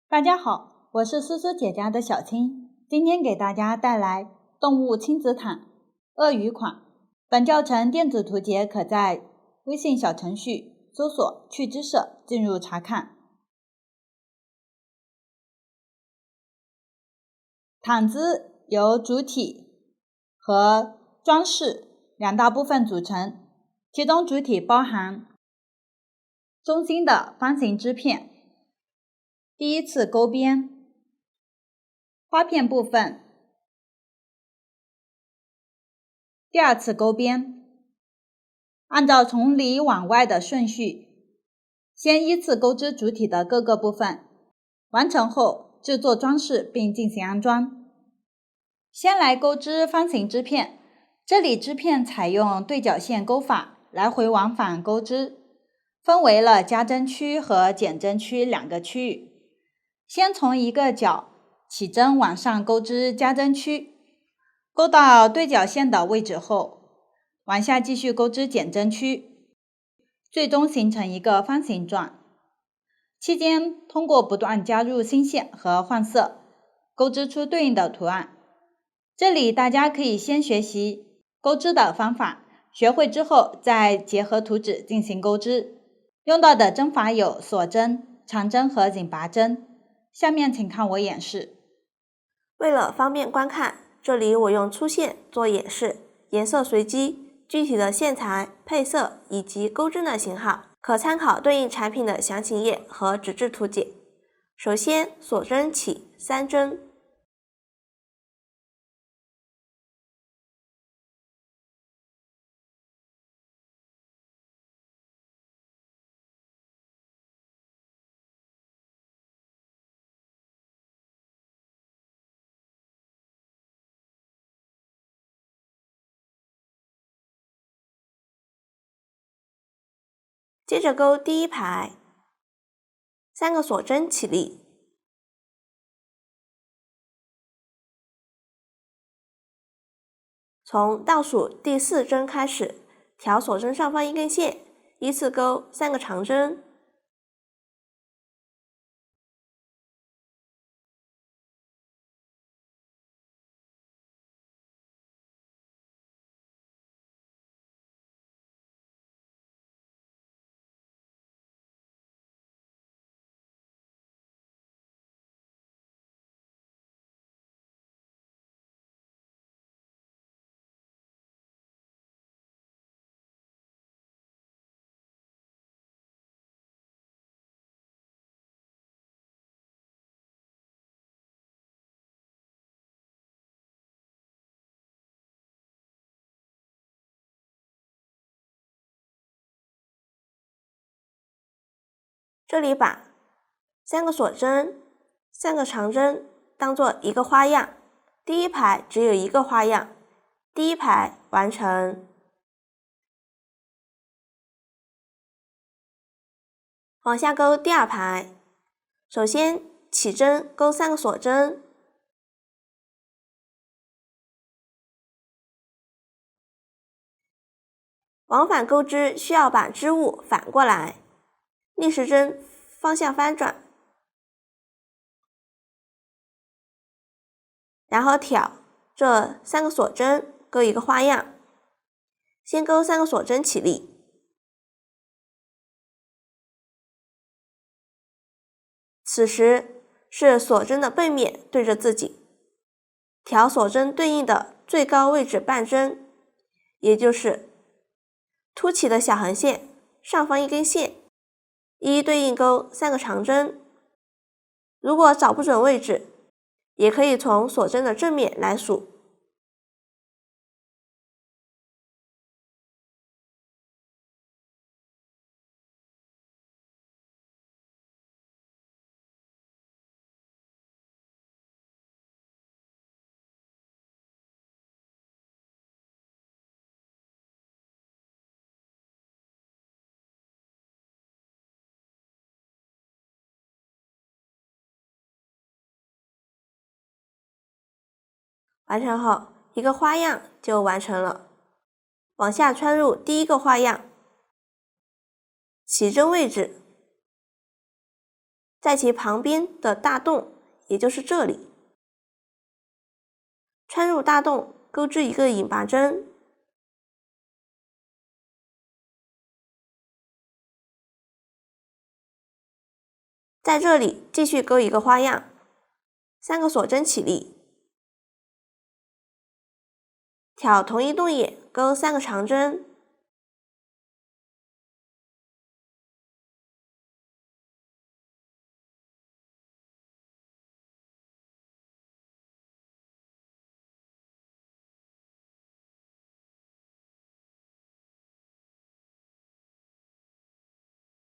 大家好，我是思思姐家的小青，今天给大家带来动物亲子毯鳄鱼款。本教程电子图解可在微信小程序搜索趣知社进入查看。毯子由主体和装饰两大部分组成，其中主体包含中心的方形织片，第一次钩边，花片部分，第二次钩边。按照从里往外的顺序，先依次钩织主体的各个部分，完成后制作装饰并进行安装。先来钩织方形织片，这里织片采用对角线钩法，来回往返钩织，分为了加针区和减针区两个区域。先从一个角起针往上钩织加针区，钩到对角线的位置后，往下继续钩织减针区，最终形成一个方形状。期间通过不断加入新线和换色，钩织出对应的图案。这里大家可以先学习钩织的方法，学会之后再结合图纸进行钩织。用到的针法有锁针、长针和引拔针。下面请看我演示。为了方便观看，这里我用粗线做演示，颜色随机。具体的线材、配色以及钩针的型号，可参考对应产品的详情页和纸质图解。首先，锁针起3针，接着钩第一排，3个锁针起立，从倒数第4针开始，调锁针上方一根线，依次钩3个长针，这里把3个锁针、3个长针当做一个花样，第一排只有一个花样，第一排完成。往下钩第2排，首先起针钩3个锁针，往返钩织需要把织物反过来，逆时针方向翻转，然后挑这3个锁针钩一个花样。先钩3个锁针起立，此时是锁针的背面对着自己，调锁针对应的最高位置半针，也就是凸起的小横线上方一根线，一一对应钩3个长针。如果找不准位置，也可以从锁针的正面来数。完成后，一个花样就完成了。往下穿入第一个花样，起针位置在其旁边的大洞，也就是这里，穿入大洞，钩织一个引拔针，在这里继续钩一个花样，3个锁针起立，挑同一洞眼钩3个长针，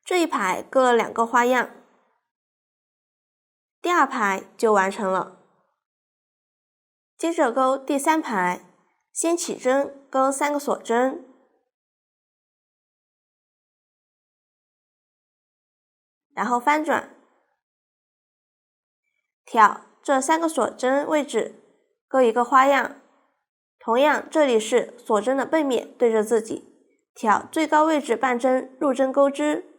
这一排钩了2个花样，第2排就完成了。接着钩第3排，先起针钩3个锁针，然后翻转，挑这3个锁针位置钩一个花样，同样这里是锁针的背面对着自己，挑最高位置半针入针钩织，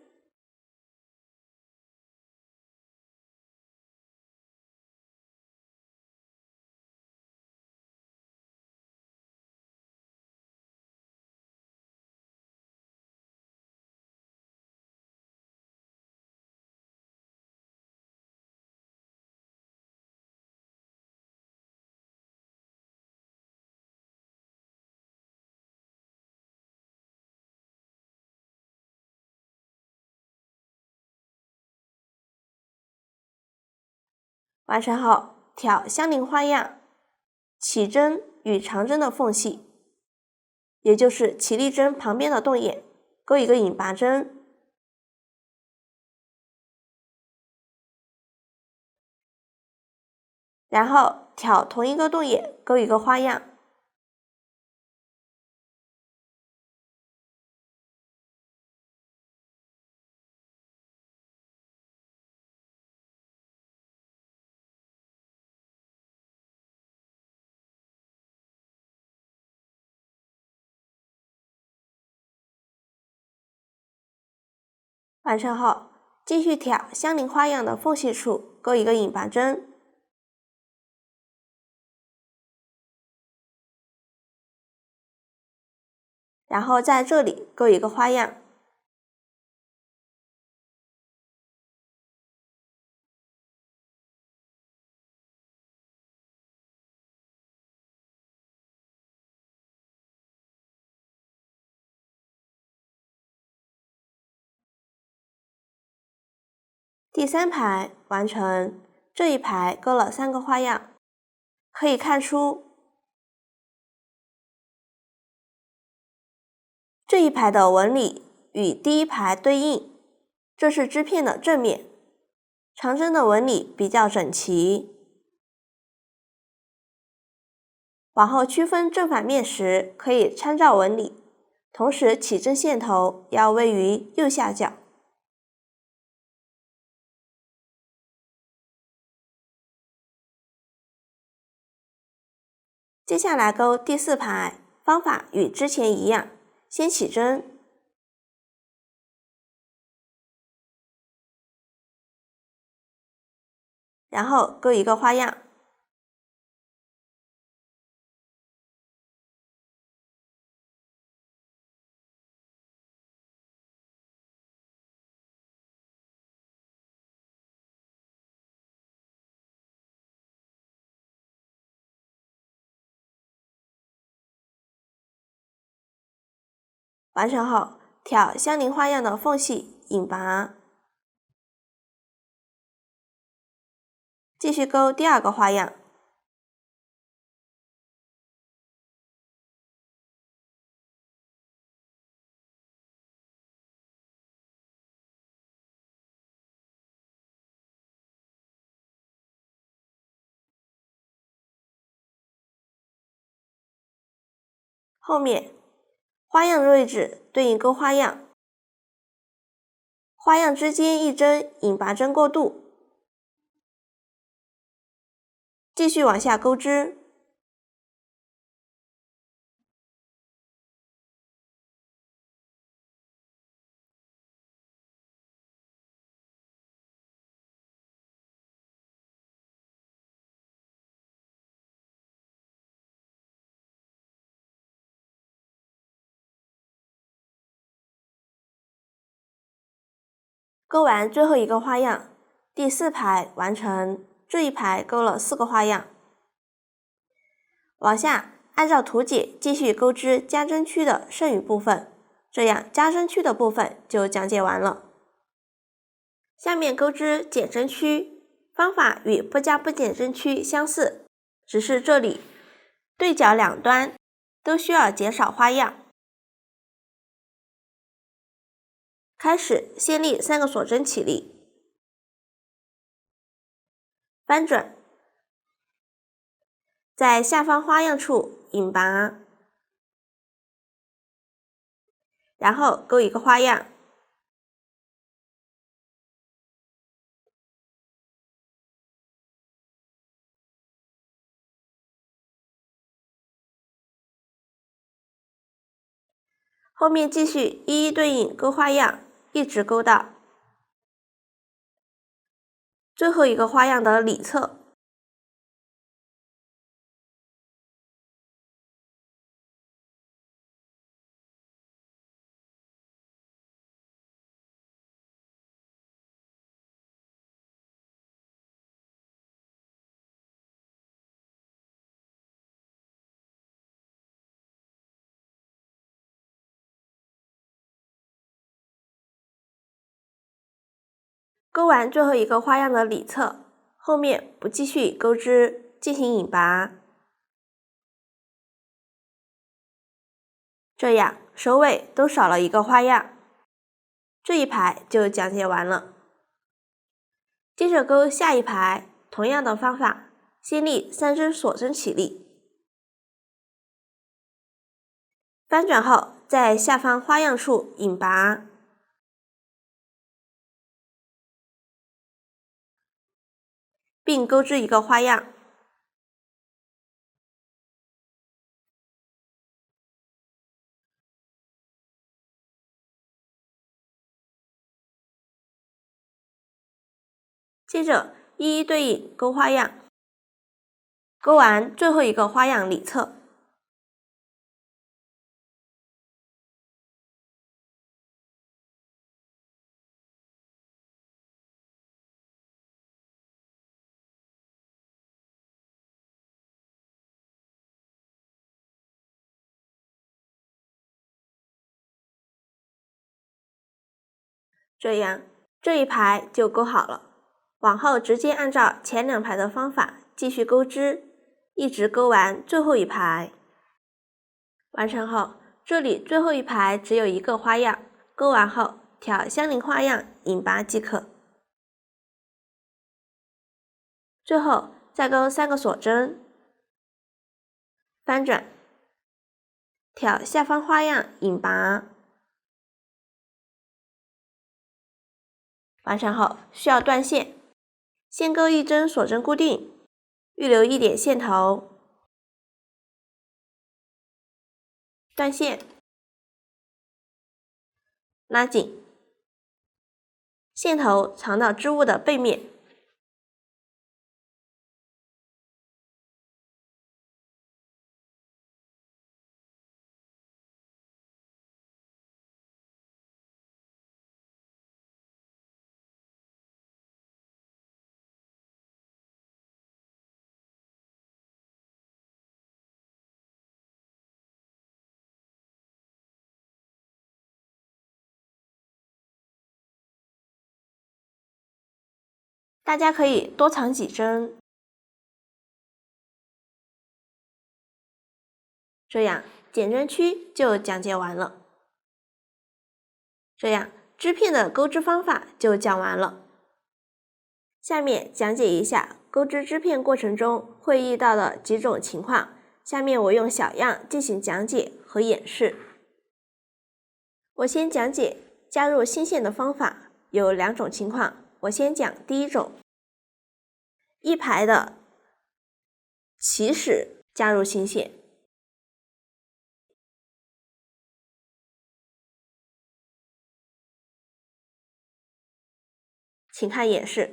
完成后挑相邻花样，起针与长针的缝隙，也就是起立针旁边的洞眼，钩一个引拔针，然后挑同一个洞眼钩一个花样，完成后继续挑相邻花样的缝隙处钩一个引拔针，然后在这里钩一个花样，第3排完成，这一排钩了3个花样，可以看出这一排的纹理与第1排对应，这是织片的正面，长针的纹理比较整齐。往后区分正反面时可以参照纹理，同时起针线头要位于右下角。接下来钩第4排，方法与之前一样，先起针，然后钩一个花样，完成后挑相邻花样的缝隙引拔，继续钩第2个花样，后面花样位置对应钩花样，花样之间一针引拔针过渡，继续往下钩织，勾完最后一个花样，第4排完成，这一排勾了4个花样。往下按照图解继续钩织加针区的剩余部分，这样加针区的部分就讲解完了。下面钩织减针区，方法与不加不减针区相似，只是这里对角两端都需要减少花样。开始先立3个锁针起立，翻转，在下方花样处引拔，然后钩一个花样，后面继续一一对应钩花样，一直钩到最后一个花样的里侧。钩完最后一个花样的里侧，后面不继续钩织，进行引拔，这样首尾都少了一个花样。这一排就讲解完了。接着钩下一排，同样的方法，先立3针锁针起立，翻转后在下方花样处引拔，并钩织一个花样。接着一一对应钩花样，钩完最后一个花样里侧，这样这一排就钩好了。往后直接按照前2排的方法继续钩织，一直钩完最后一排。完成后，这里最后一排只有一个花样，钩完后挑相邻花样引拔即可。最后再钩3个锁针，翻转，挑下方花样引拔。完成后需要断线，先钩1针锁针固定，预留1点线头，断线，拉紧，线头藏到织物的背面。大家可以多藏几针，这样减针区就讲解完了。这样织片的钩织方法就讲完了。下面讲解一下钩织织片过程中会遇到的几种情况，下面我用小样进行讲解和演示。我先讲解加入新线的方法，有2种情况。我先讲第一种，一排的起始加入新线。请看演示。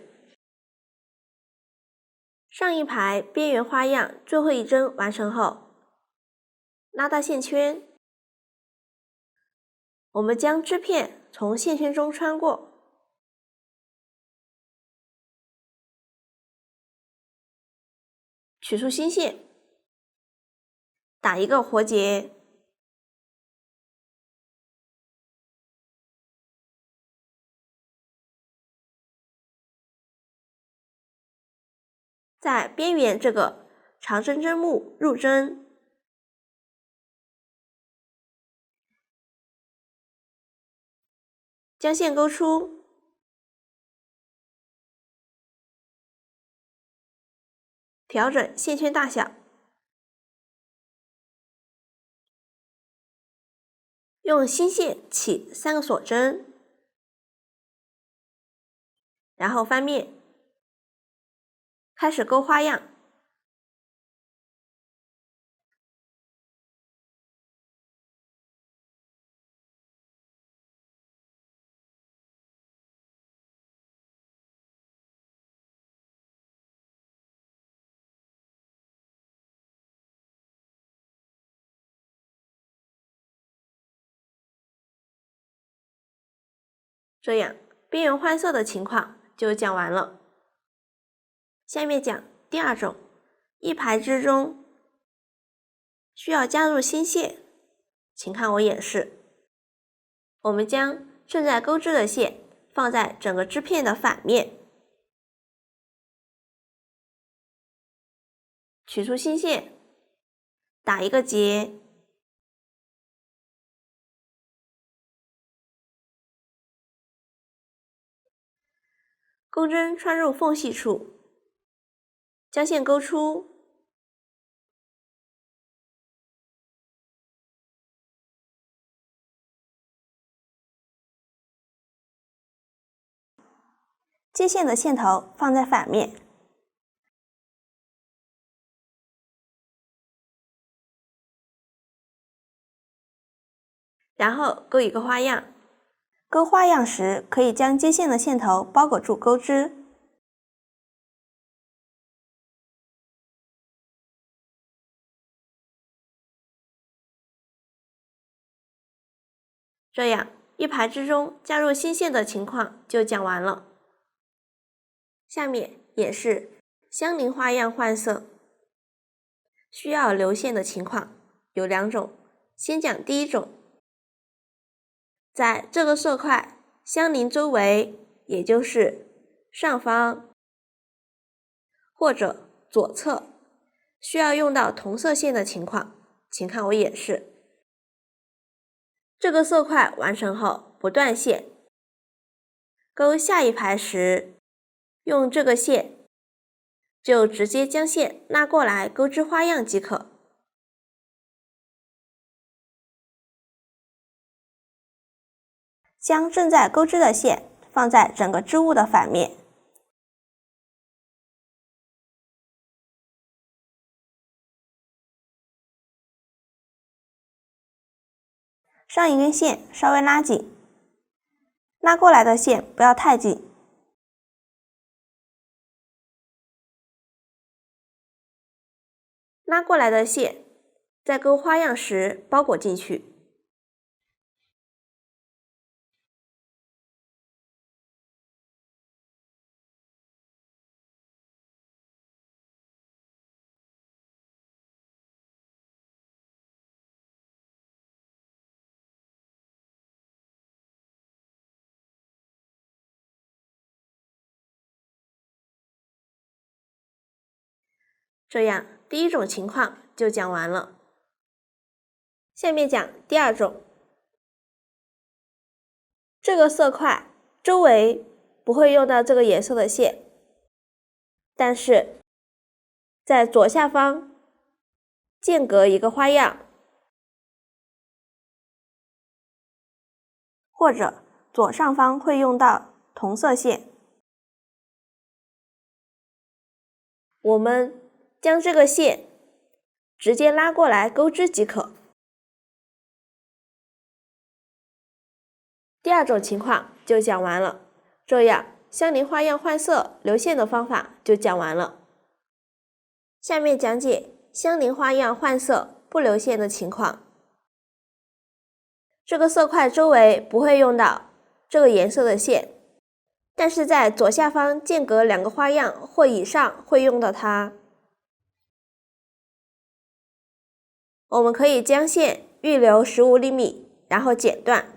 上一排边缘花样最后一针完成后，拉到线圈，我们将织片从线圈中穿过，取出新线，打一个活结，在边缘这个长针针目入针，将线勾出，调整线圈大小，用新线起3个锁针，然后翻面，开始钩花样。这样边缘换色的情况就讲完了。下面讲第2种，一排之中需要加入新线，请看我演示。我们将正在钩织的线放在整个织片的反面，取出新线，打一个结，钩针穿入缝隙处，将线勾出，接线的线头放在反面，然后钩一个花样。钩花样时，可以将接线的线头包裹住钩织。这样一排之中加入新线的情况就讲完了。下面也是相邻花样换色，需要留线的情况有2种。先讲第1种，在这个色块相邻周围，也就是上方或者左侧，需要用到同色线的情况，请看我演示。这个色块完成后不断线，钩下一排时，用这个线就直接将线拉过来钩织花样即可。将正在钩织的线放在整个织物的反面，上一根线稍微拉紧，拉过来的线不要太紧，拉过来的线在钩花样时包裹进去。这样第1种情况就讲完了。下面讲第2种，这个色块周围不会用到这个颜色的线，但是在左下方间隔一个花样，或者左上方会用到同色线。我们将这个线直接拉过来钩织即可。第2种情况就讲完了，这样相邻花样换色留线的方法就讲完了。下面讲解相邻花样换色不留线的情况。这个色块周围不会用到这个颜色的线，但是在左下方间隔2个花样或以上会用到它。我们可以将线预留15厘米，然后剪断。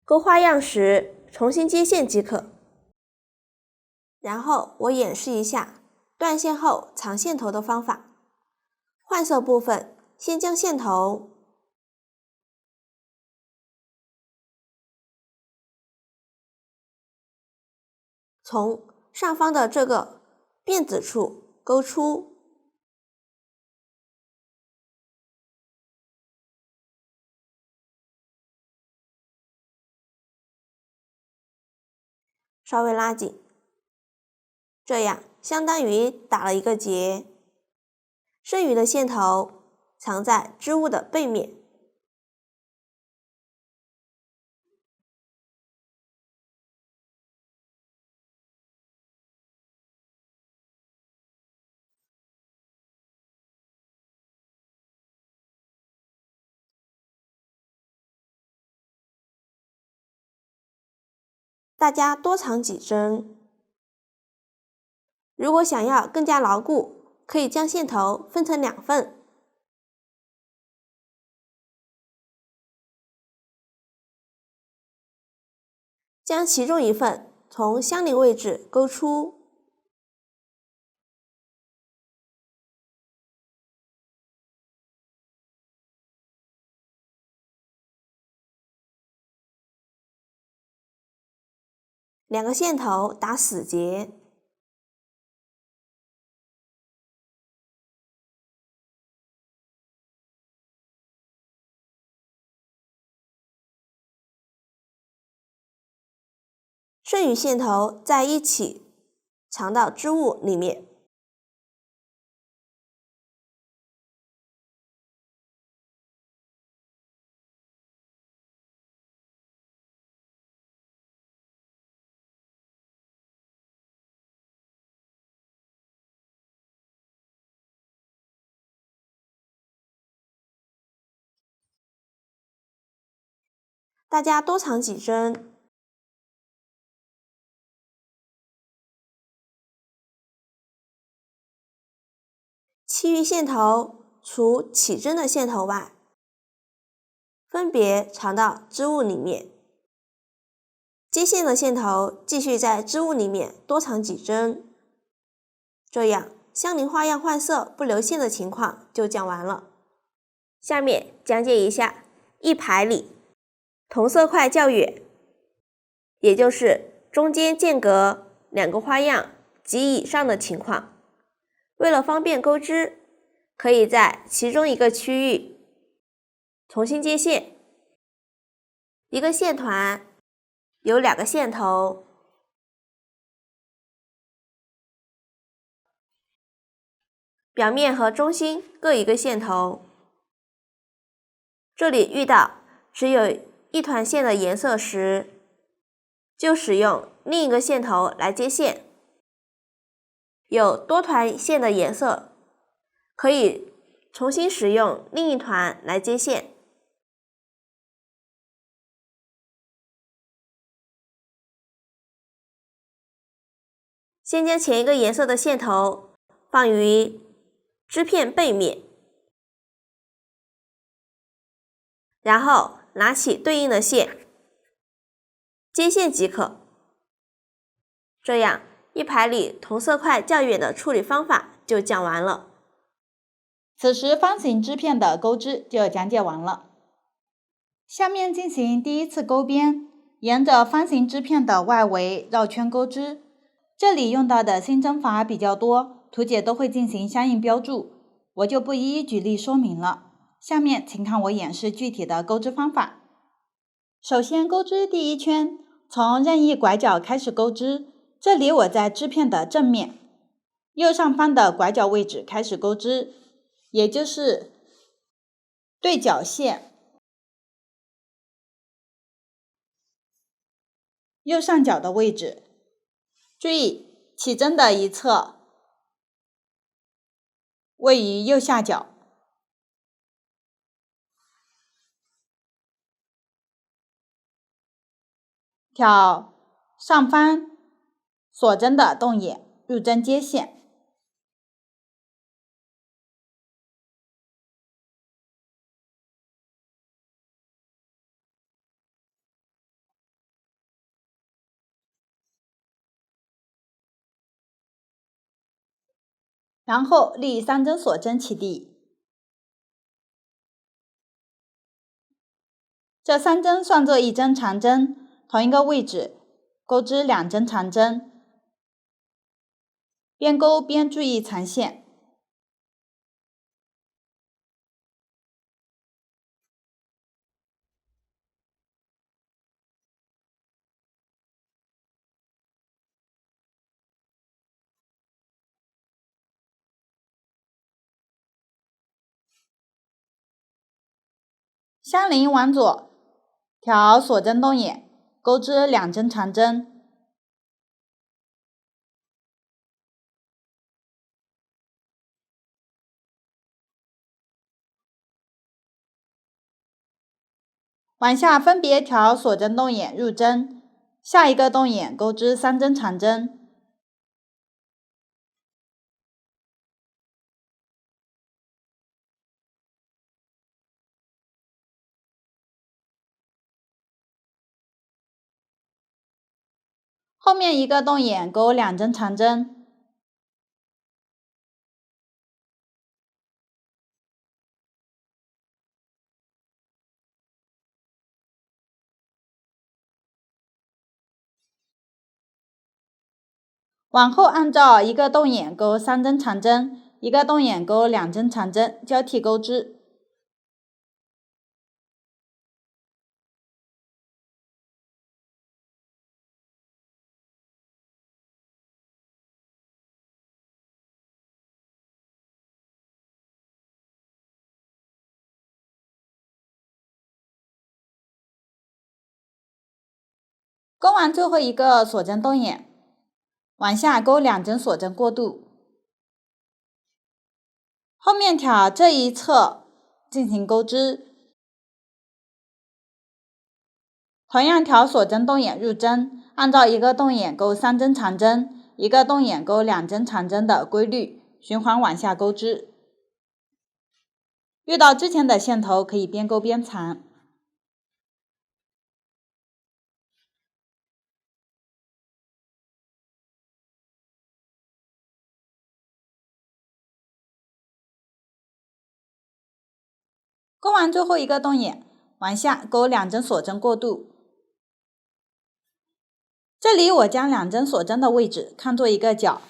勾花样时重新接线即可。然后我演示一下断线后藏线头的方法。换色部分，先将线头从上方的这个辫子处勾出，稍微拉紧，这样相当于打了一个结。剩余的线头藏在织物的背面。大家多藏几针。如果想要更加牢固，可以将线头分成2份。将其中一份从相邻位置勾出，2个线头打死结。剩余线头在一起藏到织物里面。大家多藏几针。其余线头除起针的线头外，分别藏到织物里面。接线的线头继续在织物里面多藏几针，这样相邻花样换色不留线的情况就讲完了。下面讲解一下一排里同色块较远，也就是中间间隔2个花样及以上的情况。为了方便钩织，可以在其中一个区域重新接线。一个线团有2个线头，表面和中心各一个线头。这里遇到只有一团线的颜色时，就使用另一个线头来接线。有多团线的颜色，可以重新使用另一团来接线。先将前一个颜色的线头放于织片背面，然后拿起对应的线，接线即可。这样一排里同色块较远的处理方法就讲完了。此时方形织片的钩织就讲解完了。下面进行第1次钩边，沿着方形织片的外围绕圈钩织。这里用到的新针法比较多，图解都会进行相应标注，我就不一一举例说明了。下面请看我演示具体的钩织方法。首先钩织第1圈，从任意拐角开始钩织，这里我在织片的正面，右上方的拐角位置开始钩织，也就是对角线右上角的位置。注意，起针的一侧位于右下角。挑上方锁针的洞眼，入针接线。然后立3针锁针起地。这3针算作1针长针，同一个位置钩织2针长针，边钩边注意长线。相邻往左调锁针动眼，钩织2针长针，往下分别调锁针动眼入针，下一个动眼钩织3针长针。后面一个动眼钩2针长针，往后按照一个动眼钩3针长针，一个动眼钩2针长针交替钩织。钩完最后一个锁针动眼，往下钩2针锁针过渡，后面挑这一侧进行钩织，同样调锁针动眼入针，按照一个动眼钩3针长针，一个动眼钩2针长针的规律循环往下钩织。遇到之前的线头可以边钩边缠。钩完最后一个动眼，往下钩2针锁针过渡。这里我将2针锁针的位置看作一个角，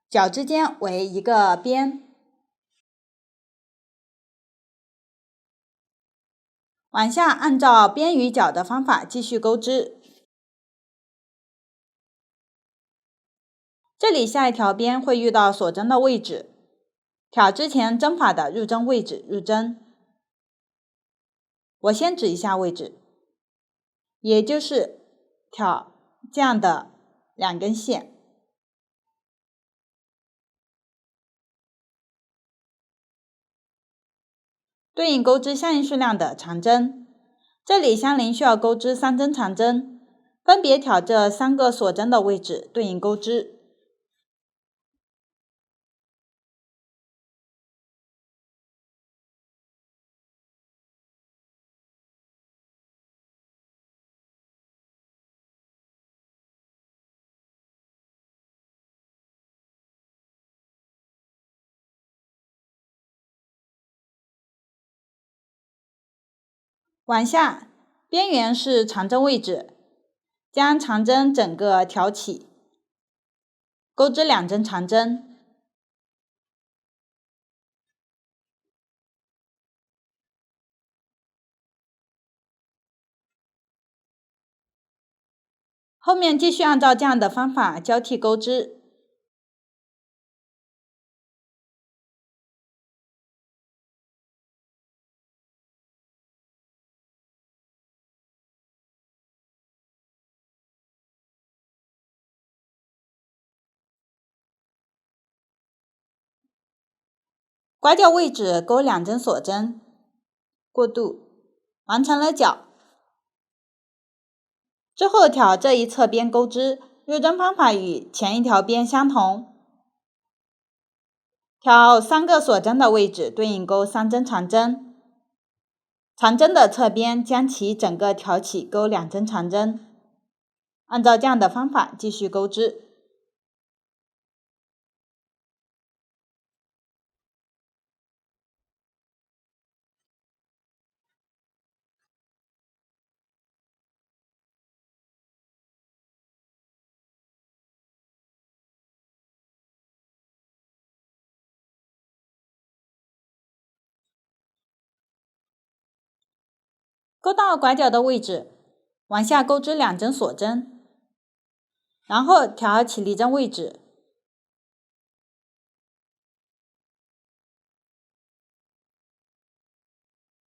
角之间为一个边，往下按照边与角的方法继续钩织。这里下一条边会遇到锁针的位置，挑之前针法的入针位置入针。我先指一下位置，也就是挑这样的2根线，对应钩织相应数量的长针。这里相邻需要钩织3针长针，分别挑这3个锁针的位置对应钩织。往下，边缘是长针位置，将长针整个挑起，钩织2针长针，后面继续按照这样的方法交替钩织。拐角位置钩2针锁针，过渡，完成了角。之后挑这一侧边钩织，入针方法与前一条边相同。挑3个锁针的位置对应钩3针长针，长针的侧边将其整个挑起，钩2针长针。按照这样的方法继续钩织。勾到拐角的位置，往下钩织2针锁针，然后调起立针位置，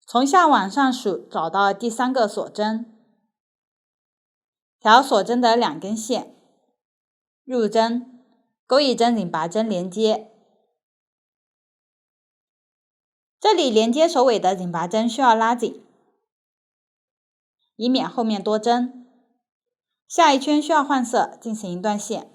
从下往上数找到第3个锁针，调锁针的2根线，入针，钩1针拧拔针连接。这里连接首尾的拧拔针需要拉紧，以免后面多针。下一圈需要换色，进行一段线。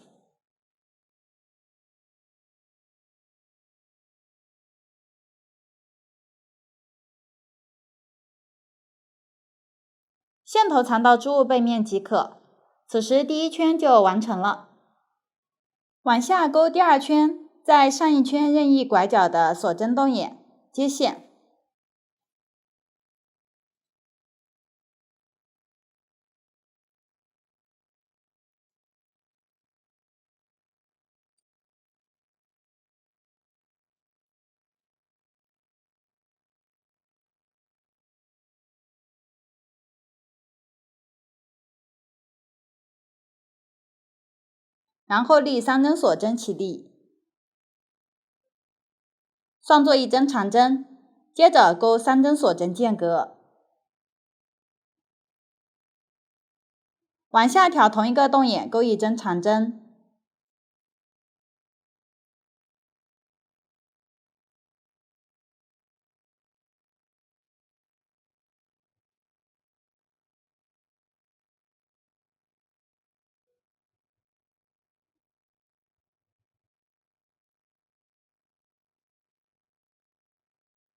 线头藏到织物背面即可。此时第1圈就完成了。往下钩第2圈，在上一圈任意拐角的锁针洞眼接线。然后立3针锁针起立，双做1针长针，接着钩3针锁针间隔，往下挑同一个洞眼钩1针长针，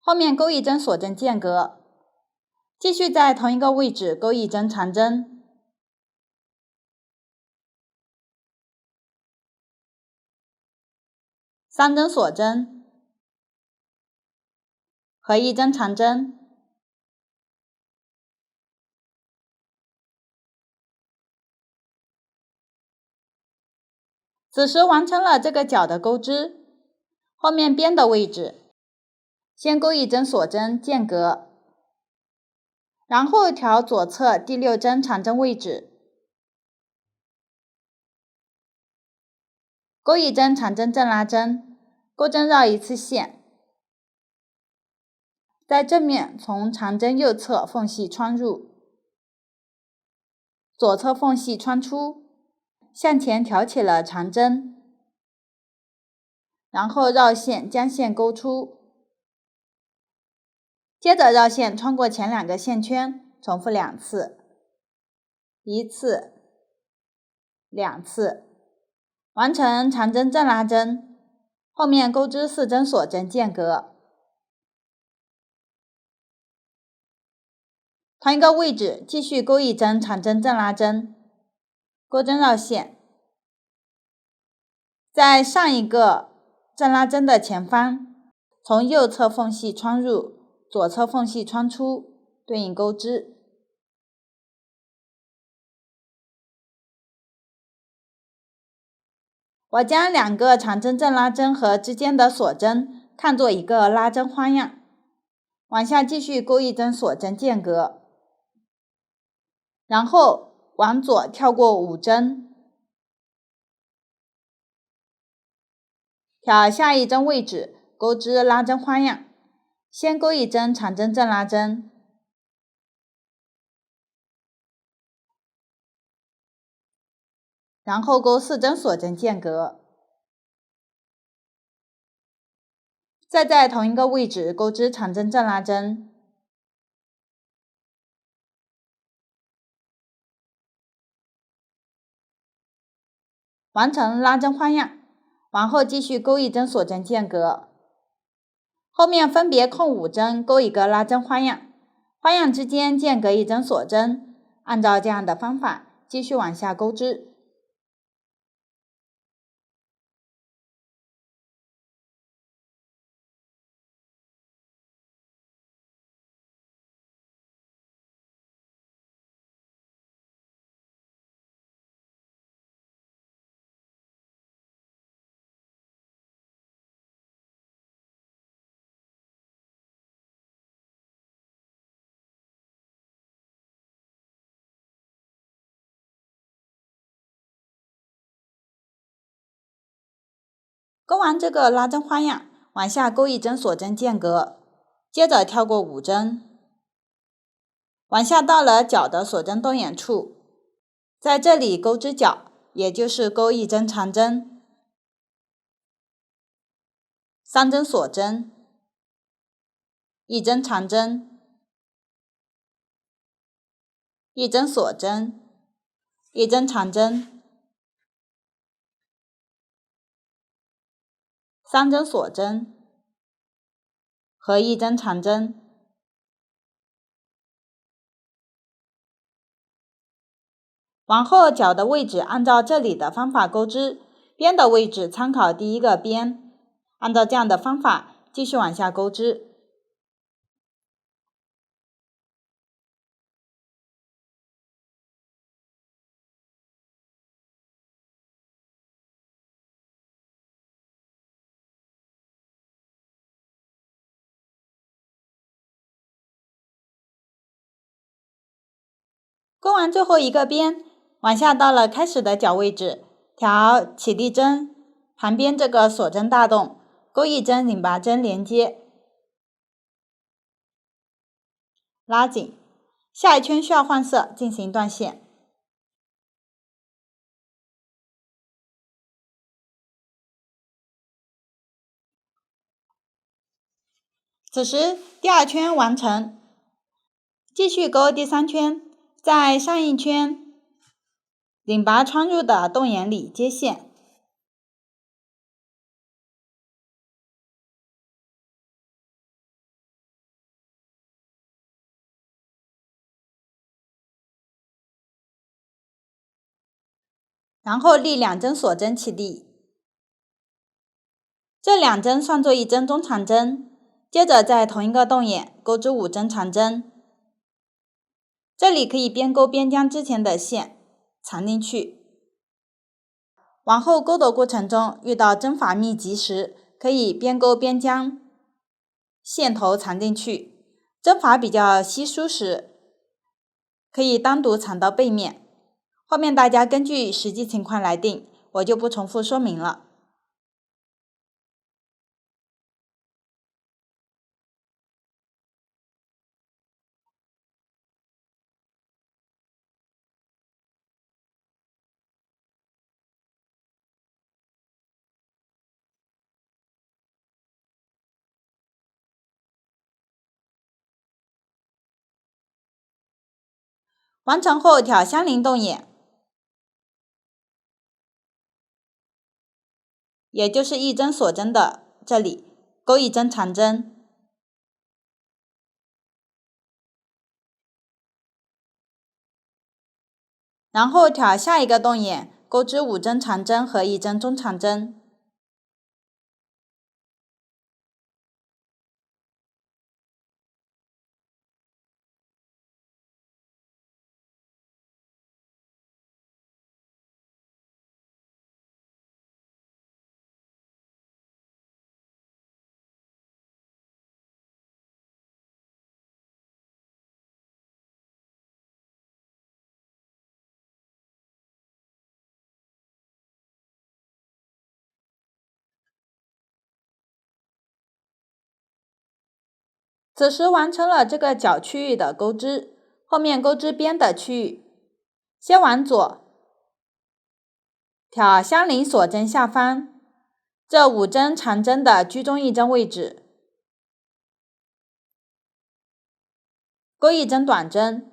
后面钩1针锁针间隔，继续在同一个位置钩1针长针，3针锁针和1针长针，此时完成了这个角的钩织。后面边的位置，先钩1针锁针间隔，然后调左侧第6针长针位置，钩1针长针正拉针，钩针绕1次线，在正面从长针右侧缝隙穿入，左侧缝隙穿出，向前挑起了长针，然后绕线将线勾出，接着绕线穿过前2个线圈，重复2次，1次、2次，完成长针正拉针，后面钩织4针锁针间隔，同一个位置继续钩1针长针正拉针，钩针绕线，在上一个正拉针的前方，从右侧缝隙穿入，左侧缝隙穿出，对应钩织。我将2个长针正拉针和之间的锁针看作一个拉针花样，往下继续钩1针锁针间隔，然后往左跳过5针，挑下一针位置钩织拉针花样，先钩1针长针正拉针，然后钩4针锁针间隔，再在同一个位置钩织长针正拉针，完成拉针花样。往后继续钩1针锁针间隔，后面分别空5针钩一个拉针花样，花样之间间隔1针锁针，按照这样的方法继续往下钩织。钩完这个拉针花样，往下钩一针锁针间隔，接着跳过5针，往下到了脚的锁针动眼处，在这里钩只脚，也就是钩一针长针，3针锁针，1针长针，1针锁针，1针长针，3针锁针和1针长针。往后脚的位置按照这里的方法钩织，边的位置参考第一个边，按照这样的方法继续往下钩织。钩完最后一个边，往下到了开始的脚位置，调起立针，旁边这个锁针大洞，钩一针拧拔针连接，拉紧，下一圈需要换色进行断线。此时第2圈完成，继续钩第3圈，在上一圈拧拔穿入的洞眼里接线。然后立2针锁针起立，这2针算作1针中长针，接着在同一个洞眼钩织5针长针。这里可以边钩边将之前的线藏进去。往后钩的过程中，遇到针法密集时，可以边钩边将线头藏进去。针法比较稀疏时，可以单独藏到背面。后面大家根据实际情况来定，我就不重复说明了。完成后挑相邻洞眼，也就是1针锁针的这里钩1针长针，然后挑下一个洞眼钩织5针长针和1针中长针。此时完成了这个脚区域的钩织，后面钩织边的区域，先往左挑相邻锁针下方这5针长针的居中1针位置，钩1针短针，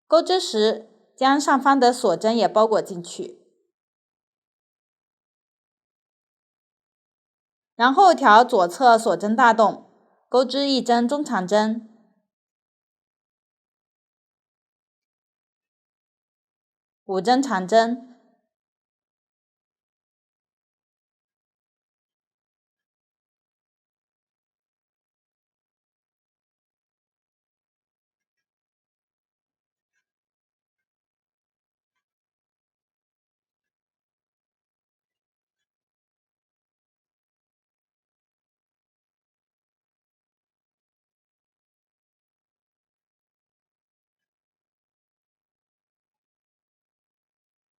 钩织时将上方的锁针也包裹进去，然后挑左侧锁针大洞，钩织1针中长针，5针长针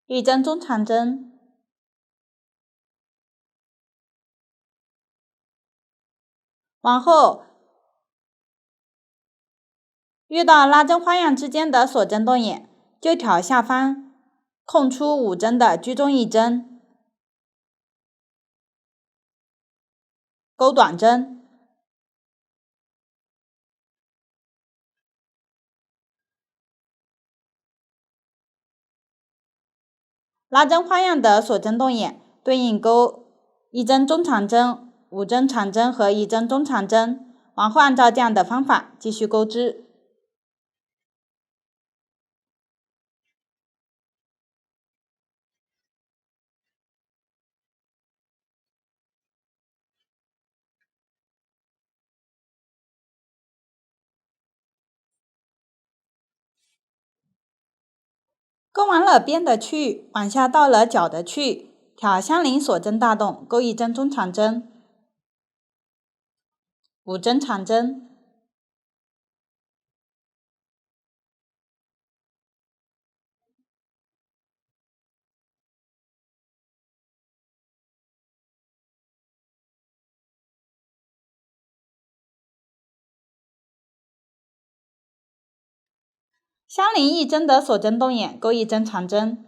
，1针中长针，往后遇到拉针花样之间的锁针动眼，就挑下方空出5针的居中1针，钩短针。拉针花样的锁针动眼对应钩1针中长针、5针长针和1针中长针，往后按照这样的方法继续钩织。钩完了边的区域，往下到了角的区域，挑相邻锁针大洞，钩1针中长针、5针长针。相邻1针的锁针动眼，钩1针长针。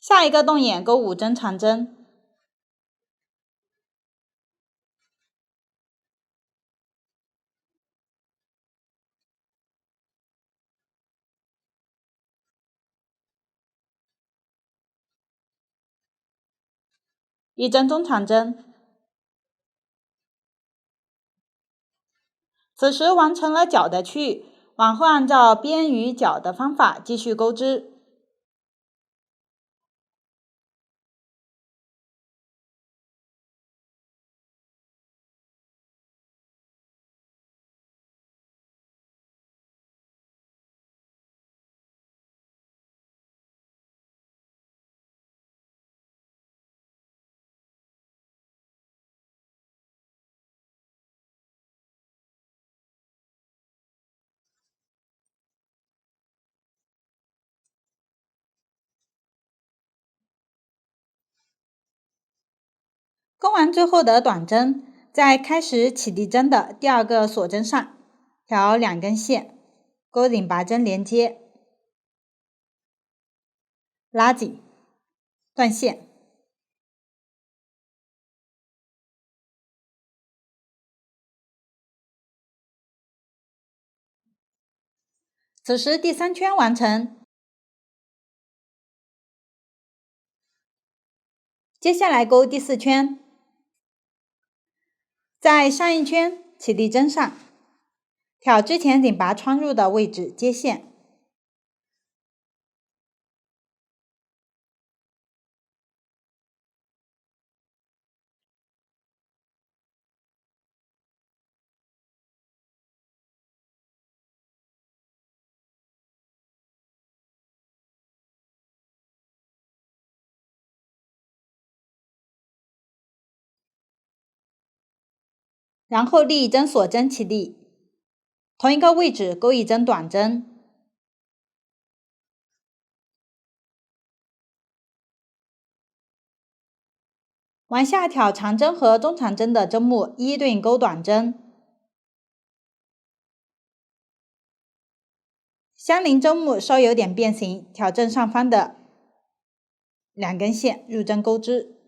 下一个动眼钩5针长针。1针中长针。此时完成了角的区域，往后按照边与角的方法继续钩织。钩完最后的短针，在开始起立针的第2个锁针上挑2根线，钩顶拔针连接，拉紧，断线。此时第3圈完成。接下来钩第4圈，在上一圈起立针上挑之前顶拔穿入的位置接线，然后立1针锁针起立，同一个位置钩1针短针，往下挑长针和中长针的针目，一一对应钩短针，相邻针目稍有点变形，挑正上方的2根线入针钩织。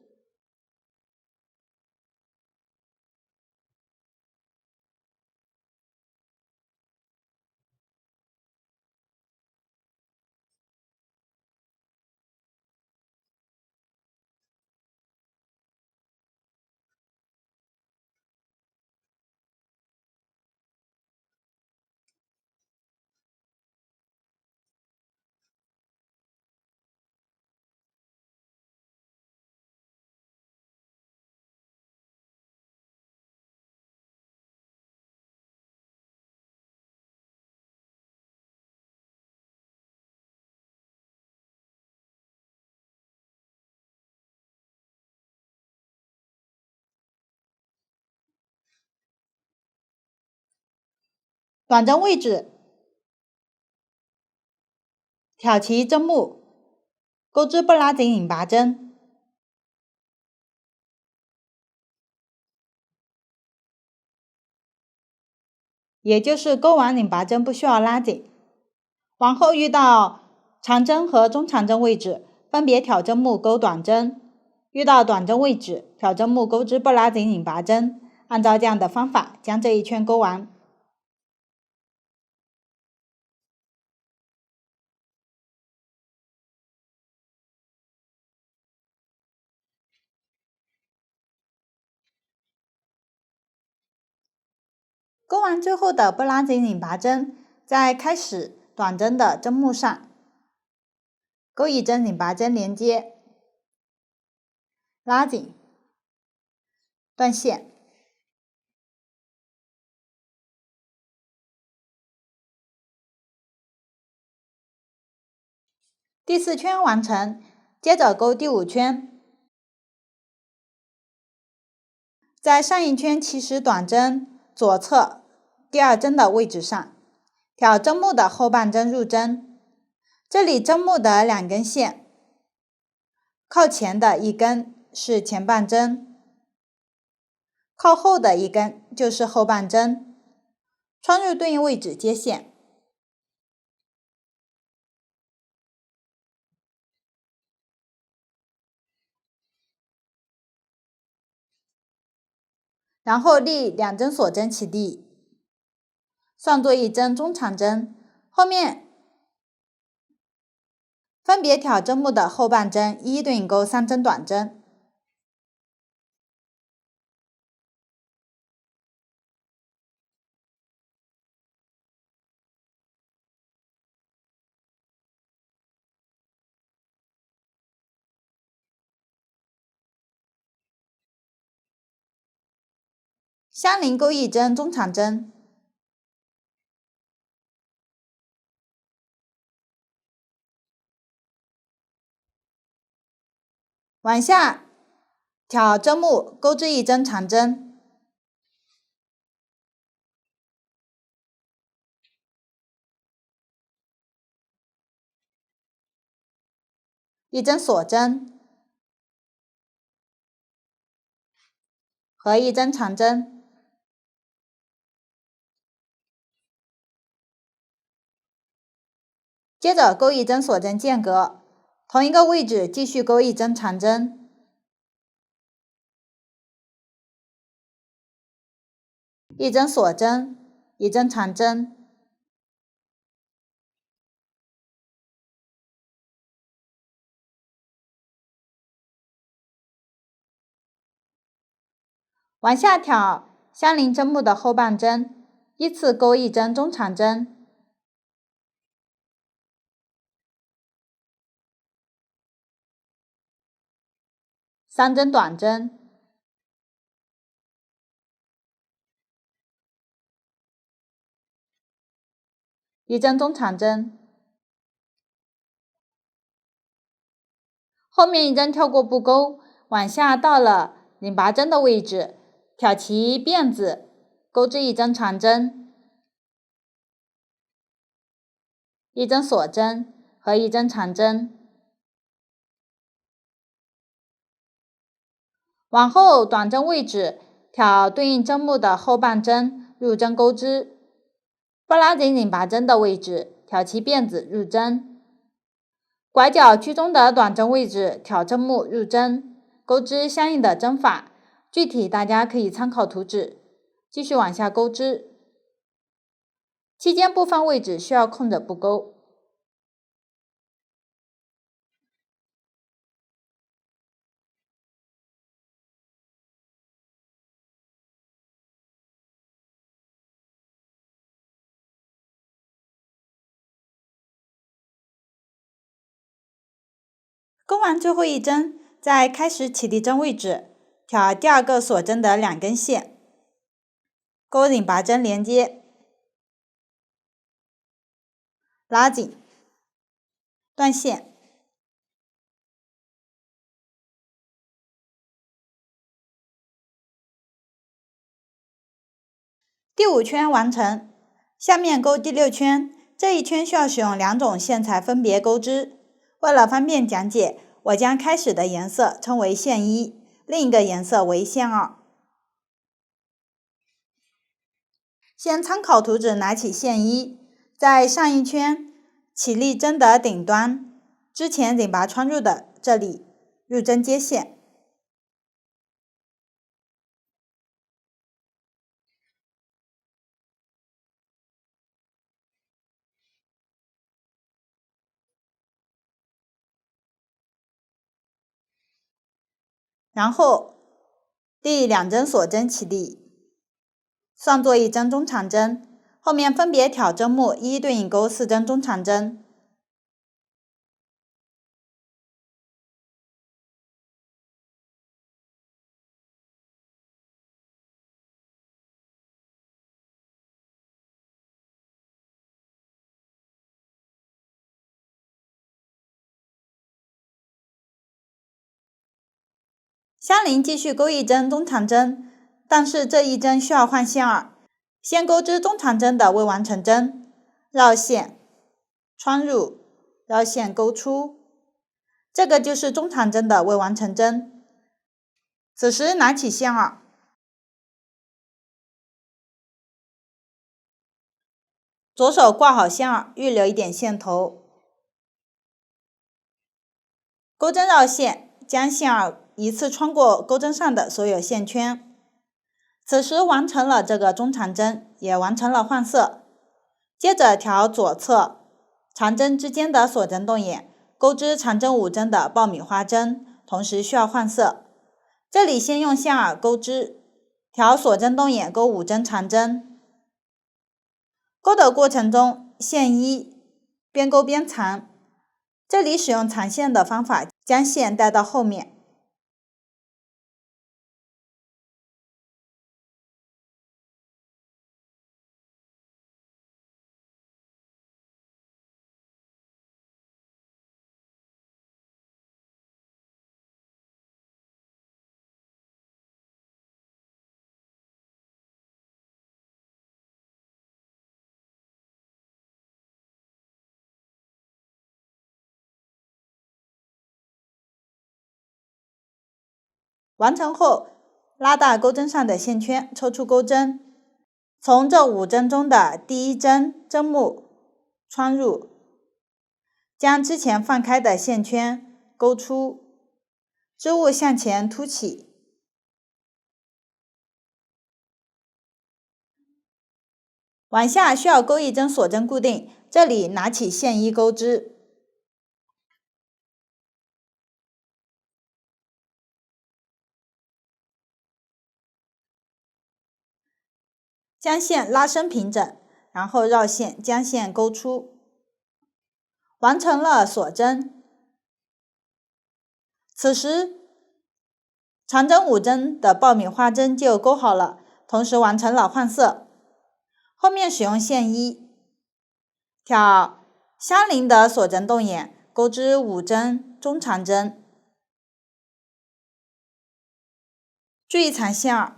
短针位置挑齐针目，钩织不拉紧引拔针，也就是钩完拧拔针不需要拉紧。往后遇到长针和中长针位置，分别挑针目钩短针，遇到短针位置，挑针目钩织不拉紧拧拔针。按照这样的方法将这一圈钩完。钩完最后的不拉紧拧拔针，在开始短针的针目上钩一针拧拔针连接，拉紧，断线。第4圈完成，接着钩第5圈。在上一圈起始短针左侧第2针的位置上，挑针目的后半针入针。这里针目的2根线，靠前的一根是前半针，靠后的一根就是后半针，穿入对应位置接线。然后立2针锁针起立，算作1针中长针，后面分别挑针目的后半针一一对应钩3针短针。相邻钩1针中长针，往下挑针目钩织1针长针，1针锁针和1针长针。接着钩1针锁针间隔，同一个位置继续钩1针长针，1针锁针，1针长针，往下挑相邻针目的后半针，依次钩1针中长针，3针短针，1针中长针，后面1针跳过不钩，往下到了拧拔针的位置，挑其辫子，钩织1针长针，1针锁针和1针长针。往后短针位置挑对应针目的后半针入针钩织，不拉紧拧拔针的位置挑其辫子入针，拐角居中的短针位置挑针目入针，钩织相应的针法，具体大家可以参考图纸，继续往下钩织。期间部分位置需要空着不钩。钩完最后1针，在开始起立针位置挑第2个锁针的2根线，钩拧拔针连接，拉紧，断线。第5圈完成，下面钩第6圈，这一圈需要使用2种线材分别钩织。为了方便讲解，我将开始的颜色称为线1，另一个颜色为线2。先参考图纸拿起线1，在上一圈起立针的顶端，之前拧拔穿入的这里入针接线，然后第2针锁针起立，算作1针中长针，后面分别挑针目一一对应钩4针中长针。相邻继续钩1针中长针，但是这一针需要换线2，先钩织中长针的未完成针，绕线穿入，绕线钩出，这个就是中长针的未完成针。此时拿起线2，左手挂好线2，预留一点线头，钩针绕线，将线2一次穿过钩针上的所有线圈。此时完成了这个中长针，也完成了换色。接着调左侧长针之间的锁针动眼，钩织长针5针的爆米花针，同时需要换色。这里先用线2钩织，调锁针动眼钩5针长针。钩的过程中，线1边钩边藏，这里使用藏线的方法，将线带到后面。完成后，拉大钩针上的线圈，抽出钩针，从这5针中的第1针针目穿入，将之前放开的线圈勾出，织物向前凸起，往下需要钩1针锁针固定，这里拿起线1钩织。将线拉伸平整，然后绕线将线勾出，完成了锁针。此时长针5针的爆米花针就钩好了，同时完成了换色。后面使用线1挑相邻的锁针动眼，钩织5针中长针，注意藏线2。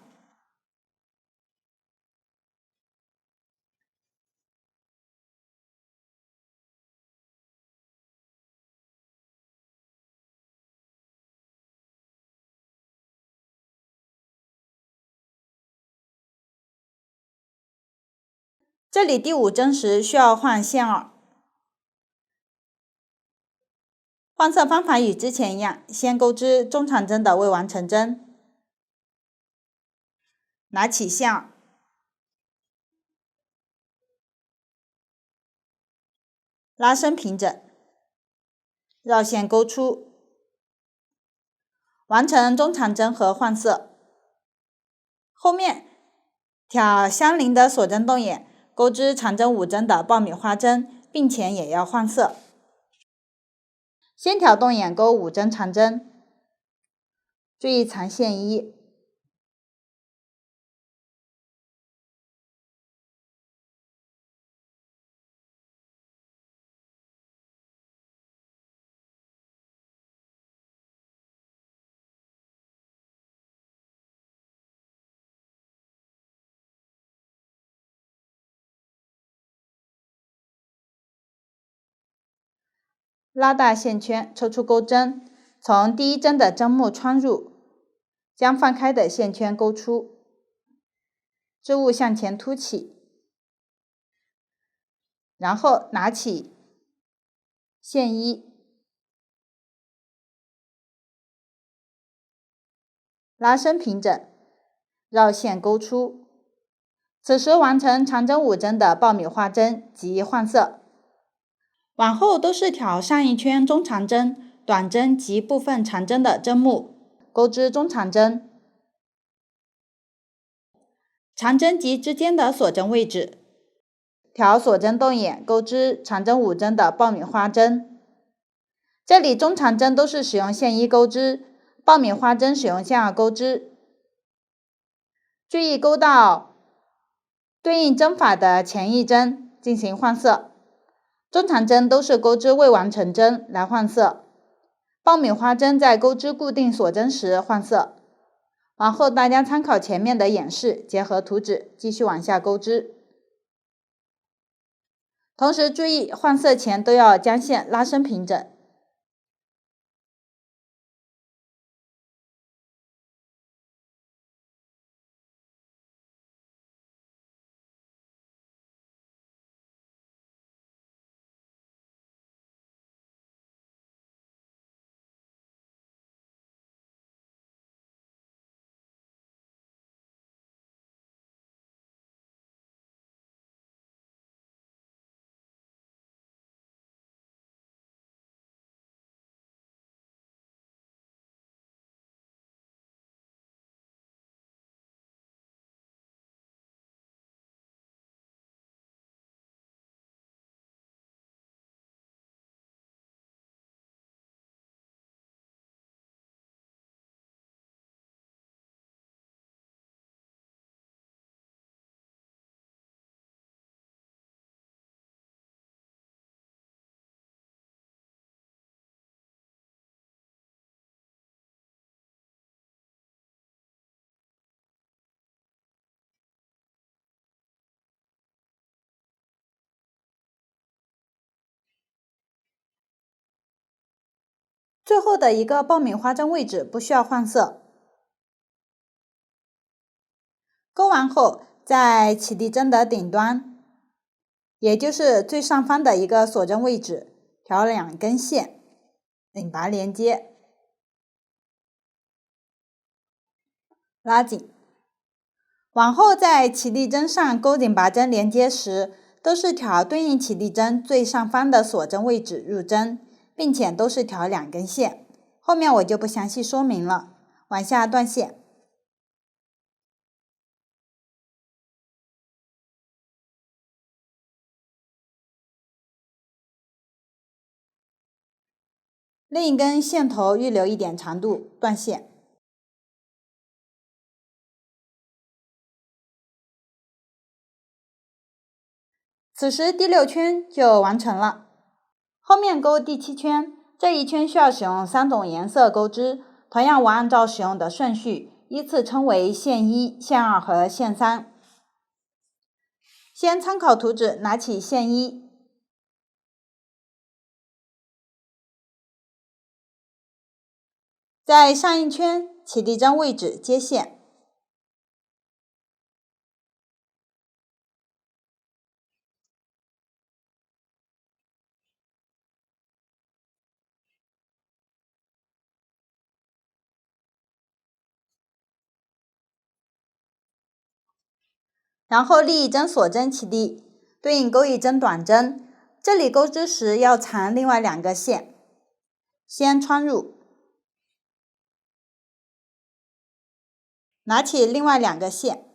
这里第5针时需要换线2，换色方法与之前一样，先钩织中长针的未完成针，拿起线2，拉伸平整，绕线钩出，完成中长针和换色。后面挑相邻的锁针动眼，钩织长针5针的爆米花针，并且也要换色。先挑动眼钩5针长针，注意藏线1。拉大线圈，抽出钩针，从第1针的针目穿入，将放开的线圈勾出，织物向前凸起，然后拿起线衣，拉伸平整，绕线勾出。此时完成长针5针的爆米花针及换色。往后都是挑上一圈中长针、短针及部分长针的针目，钩织中长针。长针及之间的锁针位置，挑锁针洞眼，钩织长针5针的爆米花针。这里中长针都是使用线衣钩织，爆米花针使用线2钩织。注意钩到对应针法的前一针进行换色。中长针都是钩织未完成针来换色，爆米花针在钩织固定锁针时换色。往后大家参考前面的演示，结合图纸继续往下钩织。同时注意换色前都要将线拉伸平整。最后的一个爆米花针位置不需要换色。钩完后，在起地针的顶端，也就是最上方的一个锁针位置，挑2根线，拧拔连接，拉紧。往后在起地针上钩拧拔针连接时，都是挑对应起地针最上方的锁针位置入针，并且都是挑2根线。后面我就不详细说明了，往下断线。另一根线头预留一点长度，断线。此时第6圈就完成了。后面钩第7圈，这一圈需要使用3种颜色钩织，同样我按照使用的顺序依次称为线1、线2和线3。先参考图纸，拿起线1，在上一圈起地针位置接线，然后立一针锁针起地，对应钩一针短针。这里钩织时要缠另外2个线，先穿入，拿起另外2个线，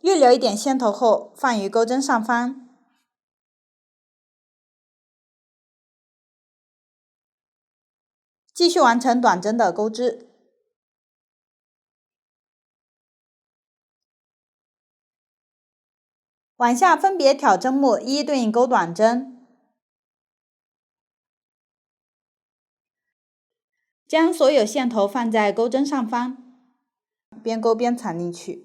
预留一点线头后放于钩针上方，继续完成短针的钩织。往下分别挑针目，一一对应钩短针，将所有线头放在钩针上方，边钩边缠进去。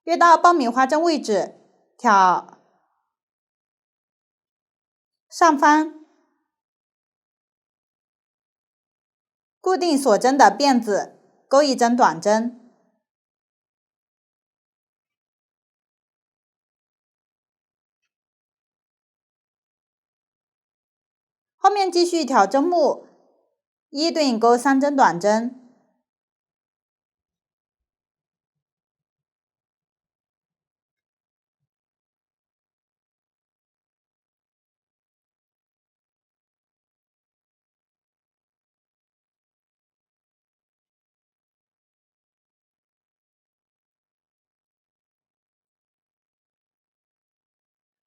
约到爆米花针位置，挑上方，固定锁针的辫子，钩一针短针。后面继续挑针目，1对应钩3针短针。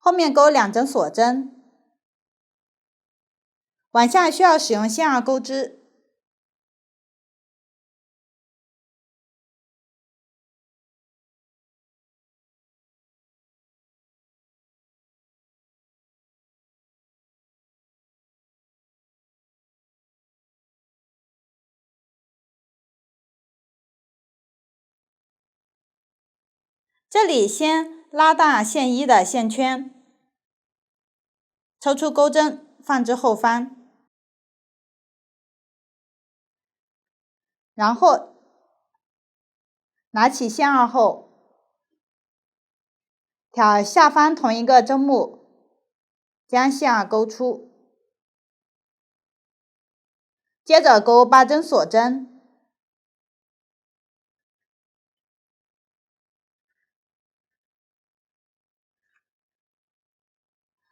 后面钩2针锁针。往下需要使用线2钩织。这里先拉大线1的线圈，抽出钩针，放至后方，然后拿起线2后，挑下方同一个针目，将线2钩出，接着钩8针锁针。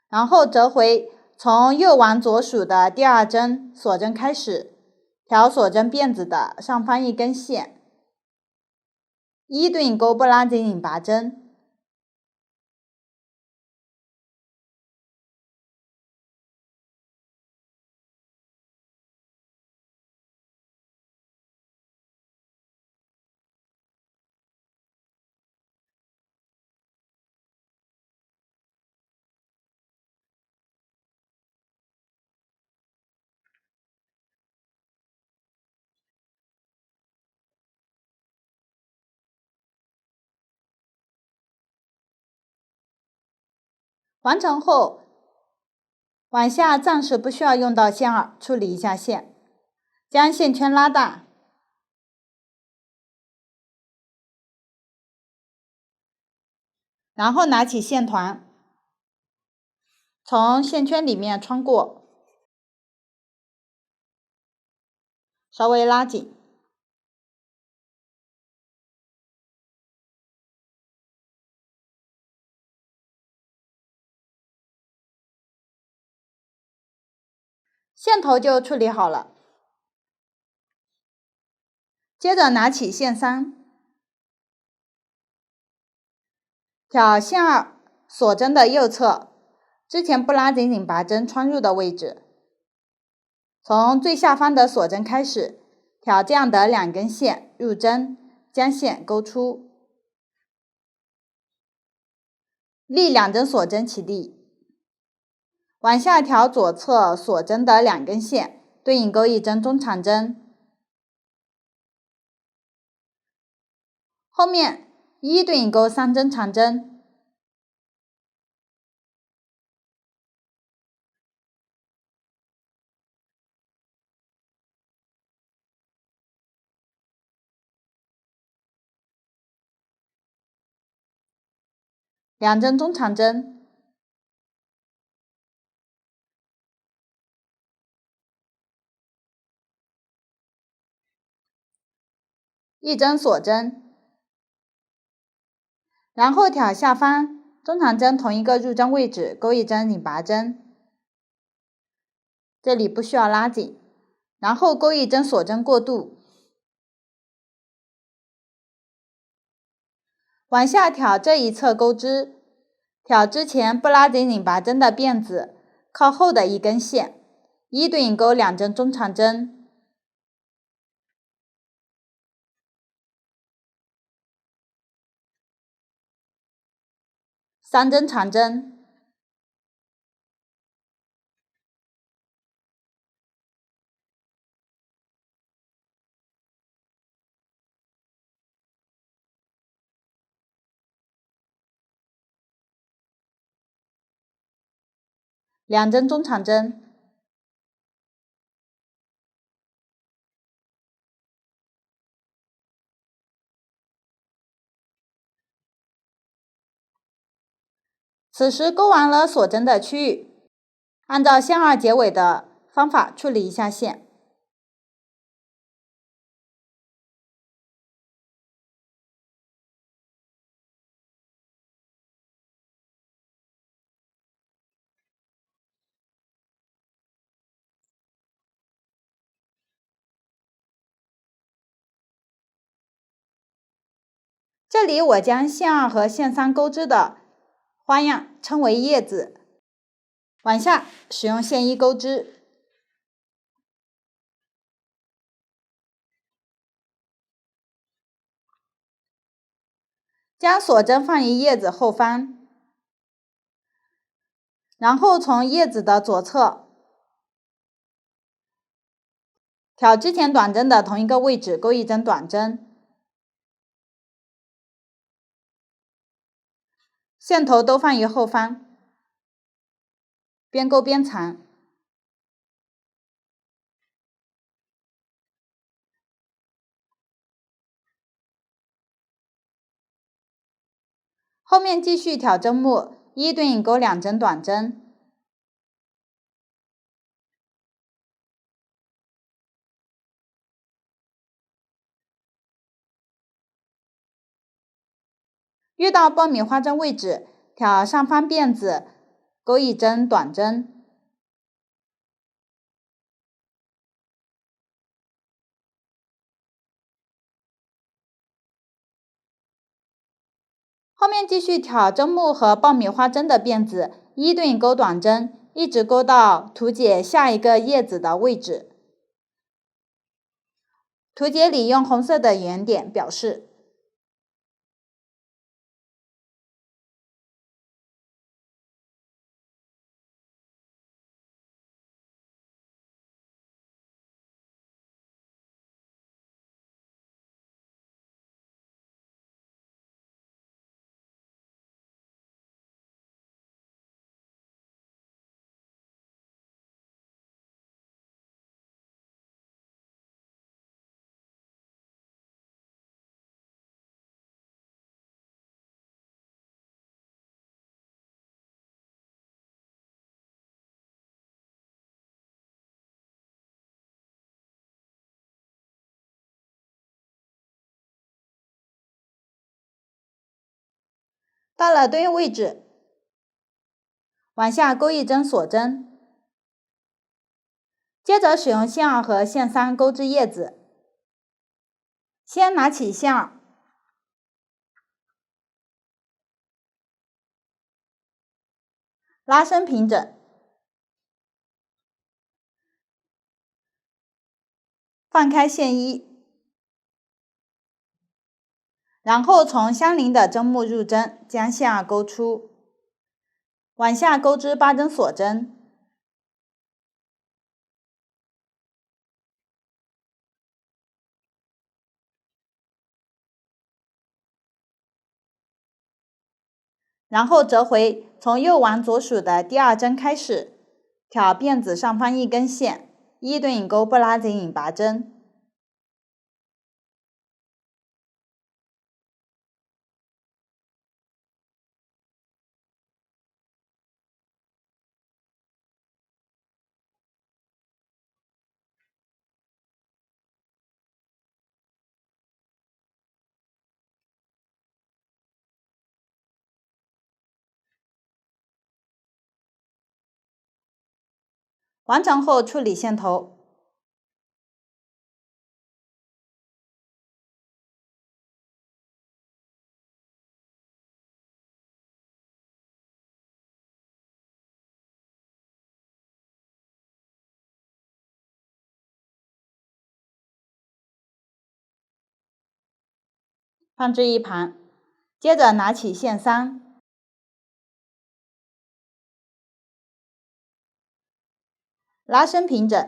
然后折回，从右往左数的第2针锁针开始，挑锁针辫子的上方一根线，1对应钩不拉紧引拔针。完成后，往下暂时不需要用到线2，处理一下线，将线圈拉大，然后拿起线团，从线圈里面穿过，稍微拉紧。线头就处理好了。接着拿起线3，挑线2锁针的右侧，之前不拉紧引拔针穿入的位置，从最下方的锁针开始，挑这样的2根线入针，将线钩出，立2针锁针起立，往下挑左侧锁针的2根线，对应钩1针中长针。后面1对应钩3针长针，2针中长针，1针锁针，然后挑下方中长针同一个入针位置钩1针引拔针，这里不需要拉紧，然后钩1针锁针过渡，往下挑这一侧钩织，挑之前不拉紧引拔针的辫子靠后的一根线，1对应钩2针中长针，3针长针， 2针中长针。此时钩完了锁针的区域，按照线2结尾的方法处理一下线。这里我将线2和线3钩织的花样称为叶子，往下使用线1钩织。将锁针放于叶子后方，然后从叶子的左侧挑之前短针的同一个位置钩一针短针，线头都放于后方，边钩边藏。后面继续挑针目，1对应钩2针短针。遇到爆米花针位置，挑上方辫子，钩一针短针。后面继续挑针目和爆米花针的辫子，1对应钩短针，一直钩到图解下一个叶子的位置。图解里用红色的圆点表示。到了对应位置，往下钩一针锁针，接着使用线2和线3钩织叶子。先拿起线2，拉伸平整，放开线1，然后从相邻的针目入针，将线2钩出，往下钩织8针锁针。然后折回，从右往左数的第2针开始，挑辫子上方1根线，1对应钩不拉紧引拔针。完成后处理线头。放置一旁，接着拿起线3，拉伸平整，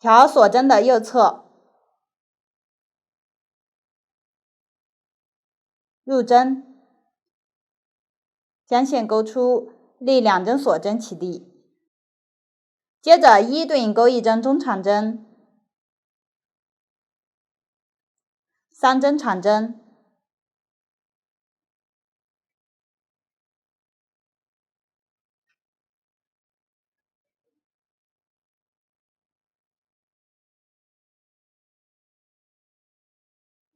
调锁针的右侧，入针，将线勾出，立2针锁针起立。接着一对应钩1针中长针，3针长针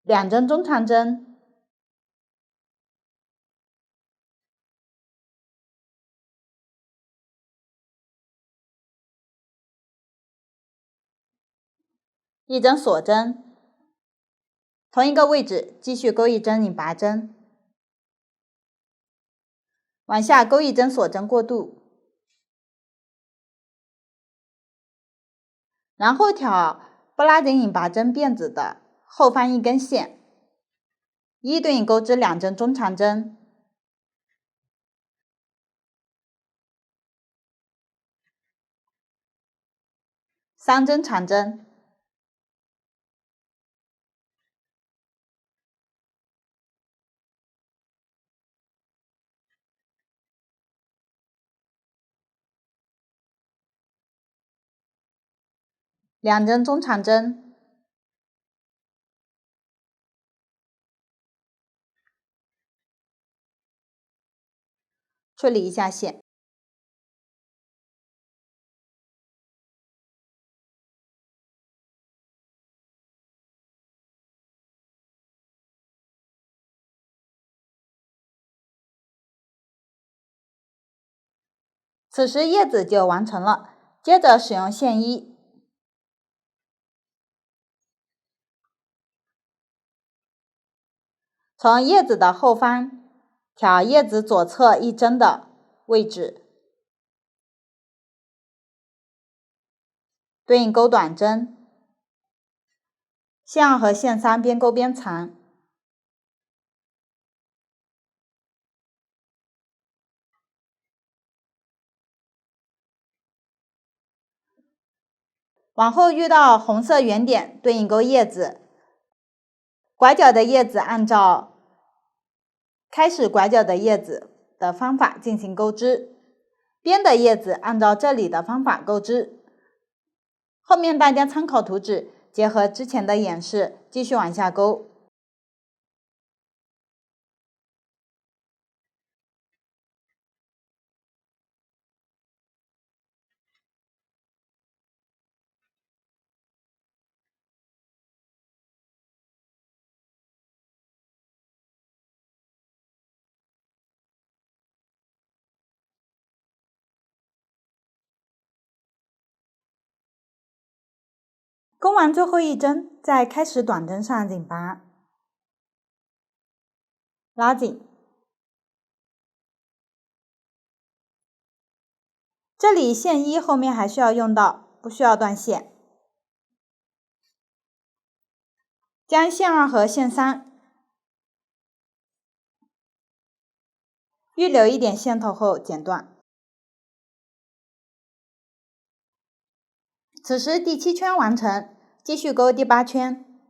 ，2针中长针，1针锁针，同一个位置继续钩1针引拔针，往下钩1针锁针过渡，然后挑不拉紧引拔针辫子的后方1根线，一对应钩织2针中长针，3针长针，2针中长针，处理一下线。此时叶子就完成了，接着使用线衣，从叶子的后方挑叶子左侧1针的位置，对应钩短针，线2和线3边钩边长，往后遇到红色圆点对应钩叶子，拐角的叶子按照开始拐角的叶子的方法进行钩织，边的叶子按照这里的方法钩织。后面大家参考图纸，结合之前的演示继续往下钩。钩完最后1针，在开始短针上引拔，拉紧。这里线1后面还需要用到，不需要断线。将线2和线3预留一点线头后剪断。此时第7圈完成，继续钩第8圈。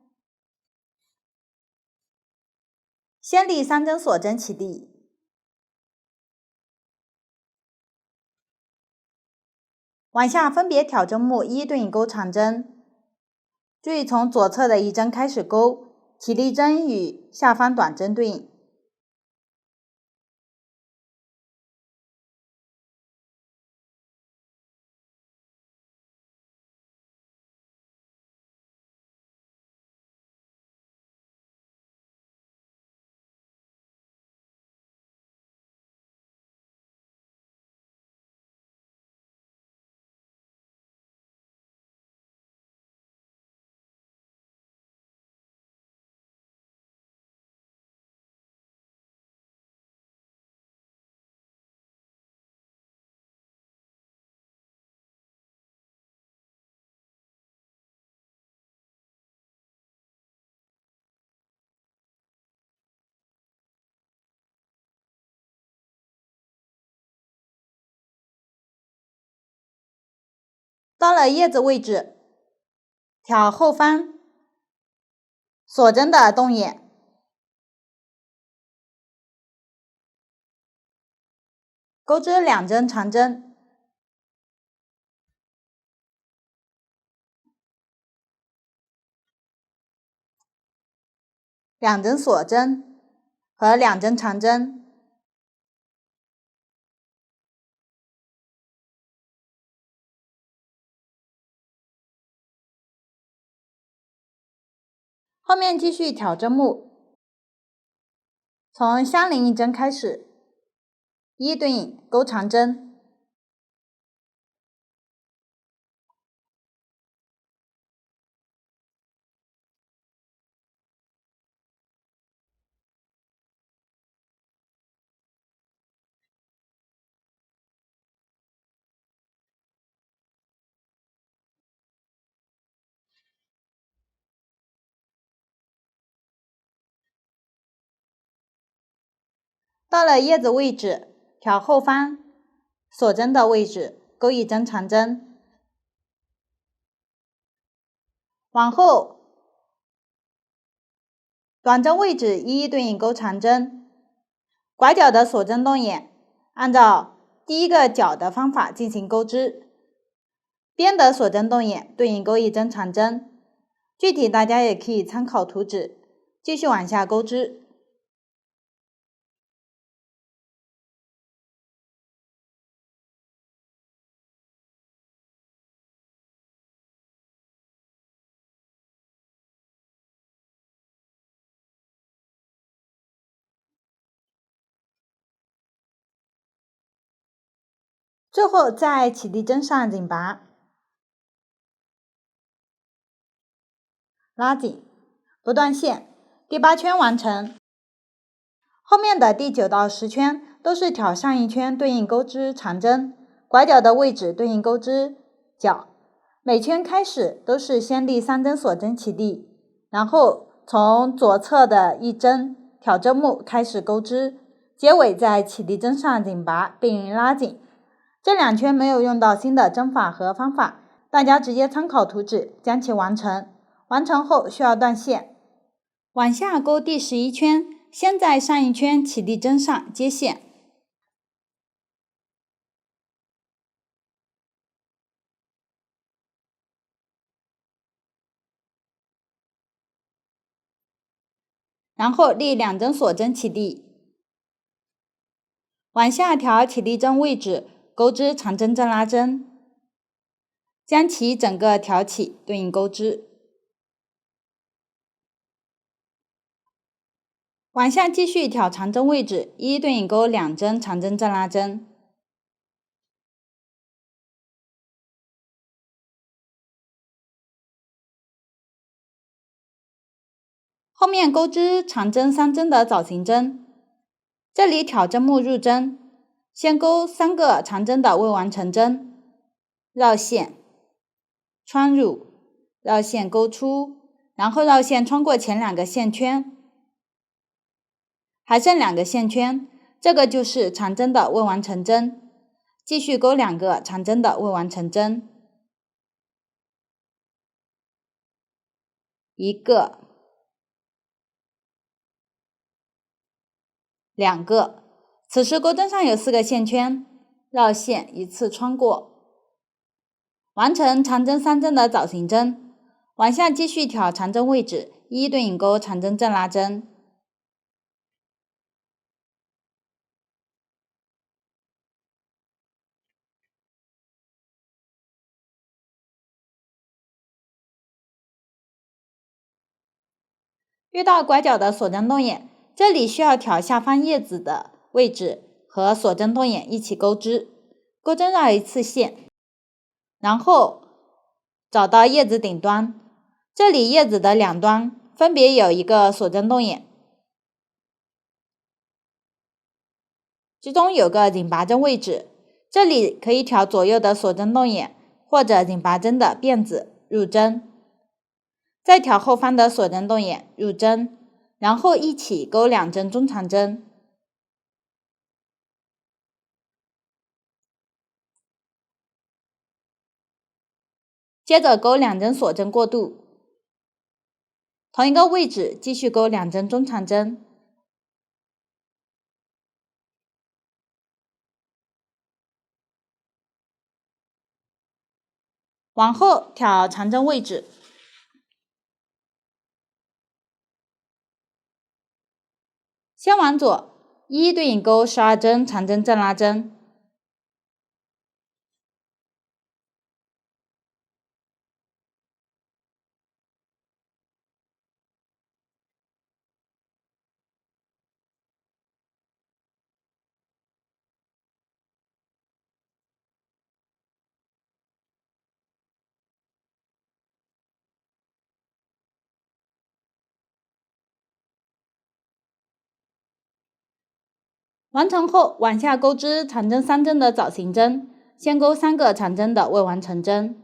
先立3针锁针起立，往下分别挑针目1对应钩长针，注意从左侧的1针开始钩，起立针与下方短针对应。到了叶子位置，挑后方锁针的动眼，钩织2针长针，2针锁针和2针长针。后面继续挑针目，从相邻1针开始，一对应钩长针，到了叶子位置，挑后方锁针的位置，钩1针长针，往后短针位置一一对应钩长针，拐角的锁针动眼，按照第一个角的方法进行钩织，边的锁针动眼对应钩1针长针，具体大家也可以参考图纸，继续往下钩织。最后在起立针上紧拔，拉紧，不断线，第8圈完成。后面的第9到10圈都是挑上一圈对应钩织长针，拐角的位置对应钩织角。每圈开始都是先立3针锁针起立，然后从左侧的1针挑针目开始钩织，结尾在起立针上紧拔并拉紧。这2圈没有用到新的针法和方法，大家直接参考图纸将其完成。完成后需要断线，往下钩第11圈，先在上一圈起立针上接线，然后立2针锁针起立，往下调起立针位置，钩织长针正拉针，将其整个挑起对应钩织。往下继续挑长针位置，一对应钩2针长针正拉针，后面钩织长针3针的枣形针，这里挑针目入针，先钩3个长针的未完成针，绕线穿入，绕线钩出，然后绕线穿过前2个线圈，还剩2个线圈，这个就是长针的未完成针，继续钩2个长针的未完成针，1个2个，此时钩针上有4个线圈，绕线一次穿过，完成长针3针的枣形针。往下继续挑长针位置，一对应钩长针正拉针，遇到拐角的锁针动眼，这里需要挑下方叶子的位置和锁针动眼一起钩织，钩针绕一次线，然后找到叶子顶端，这里叶子的2端分别有一个锁针动眼，其中有个紧拔针位置，这里可以挑左右的锁针动眼或者紧拔针的辫子入针，再挑后方的锁针动眼入针，然后一起钩2针中长针。接着钩2针锁针过渡，同一个位置继续钩2针中长针，往后挑长针位置，先往左一一对应钩12针长针正拉针，完成后往下钩织长针3针的枣形针，先钩3个长针的未完成针。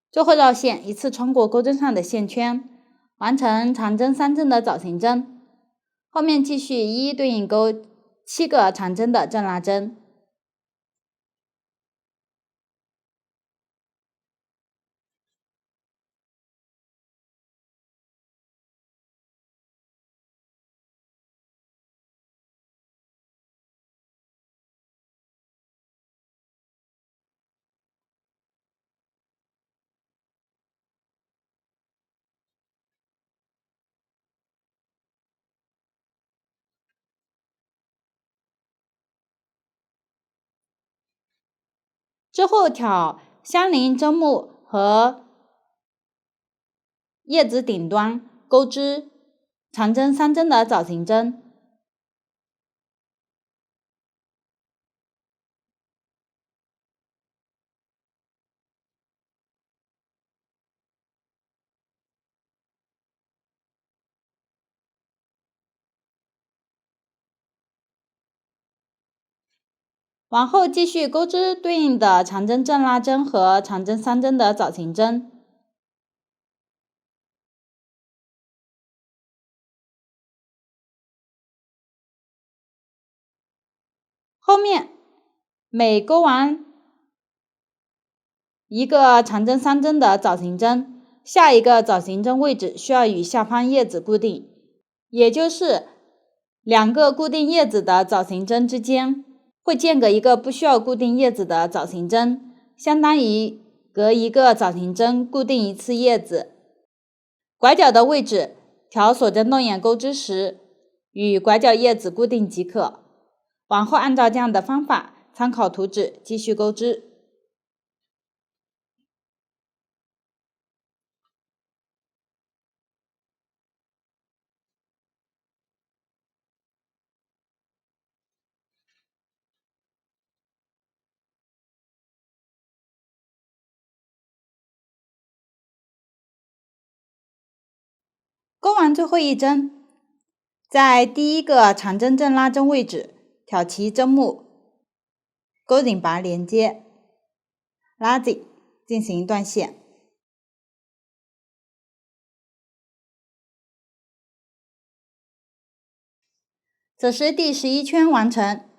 最后绕线，一次穿过钩针上的线圈，完成长针3针的枣形针。后面继续一一对应钩7个长针的正拉针。之后挑相邻针目和叶子顶端钩织长针3针的枣形针，往后继续钩织对应的长针正拉针和长针3针的枣形针。后面每钩完一个长针3针的枣形针，下一个枣形针位置需要与下方叶子固定，也就是2个固定叶子的枣形针之间会间隔一个不需要固定叶子的枣形针，相当于隔一个枣形针固定一次叶子。拐角的位置调锁针动眼钩织时与拐角叶子固定即可。往后按照这样的方法参考图纸继续钩织。钩完最后一针，在第一个长针正拉针位置挑齐针目，钩顶拔连接，拉紧，进行断线。此时第11圈完成，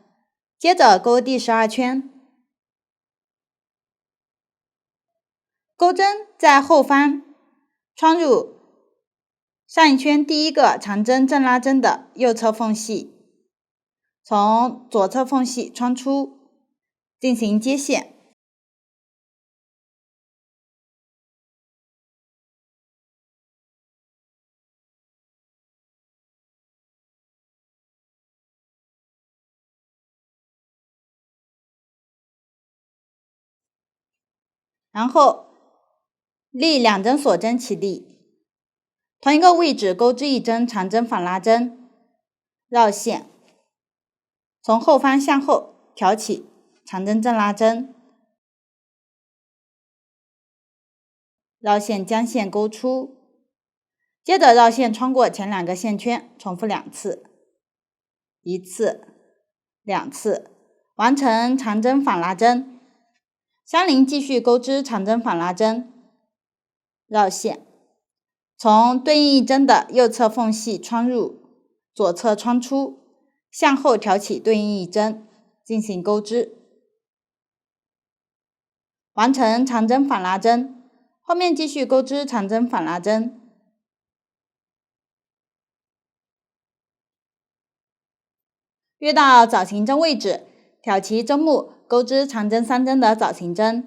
接着钩第12圈，钩针在后方穿入上一圈第一个长针正拉针的右侧缝隙，从左侧缝隙穿出，进行接线。然后立2针锁针起立，同一个位置钩织1针长针反拉针，绕线，从后方向后挑起长针正拉针，绕线将线钩出，接着绕线穿过前2个线圈，重复2次，1次、2次，完成长针反拉针。相邻继续钩织长针反拉针，绕线，从对应针的右侧缝隙穿入，左侧穿出，向后挑起对应一针，进行钩织，完成长针反拉针。后面继续钩织长针反拉针。遇到藻形针位置，挑起针目，钩织长针3针的藻形针。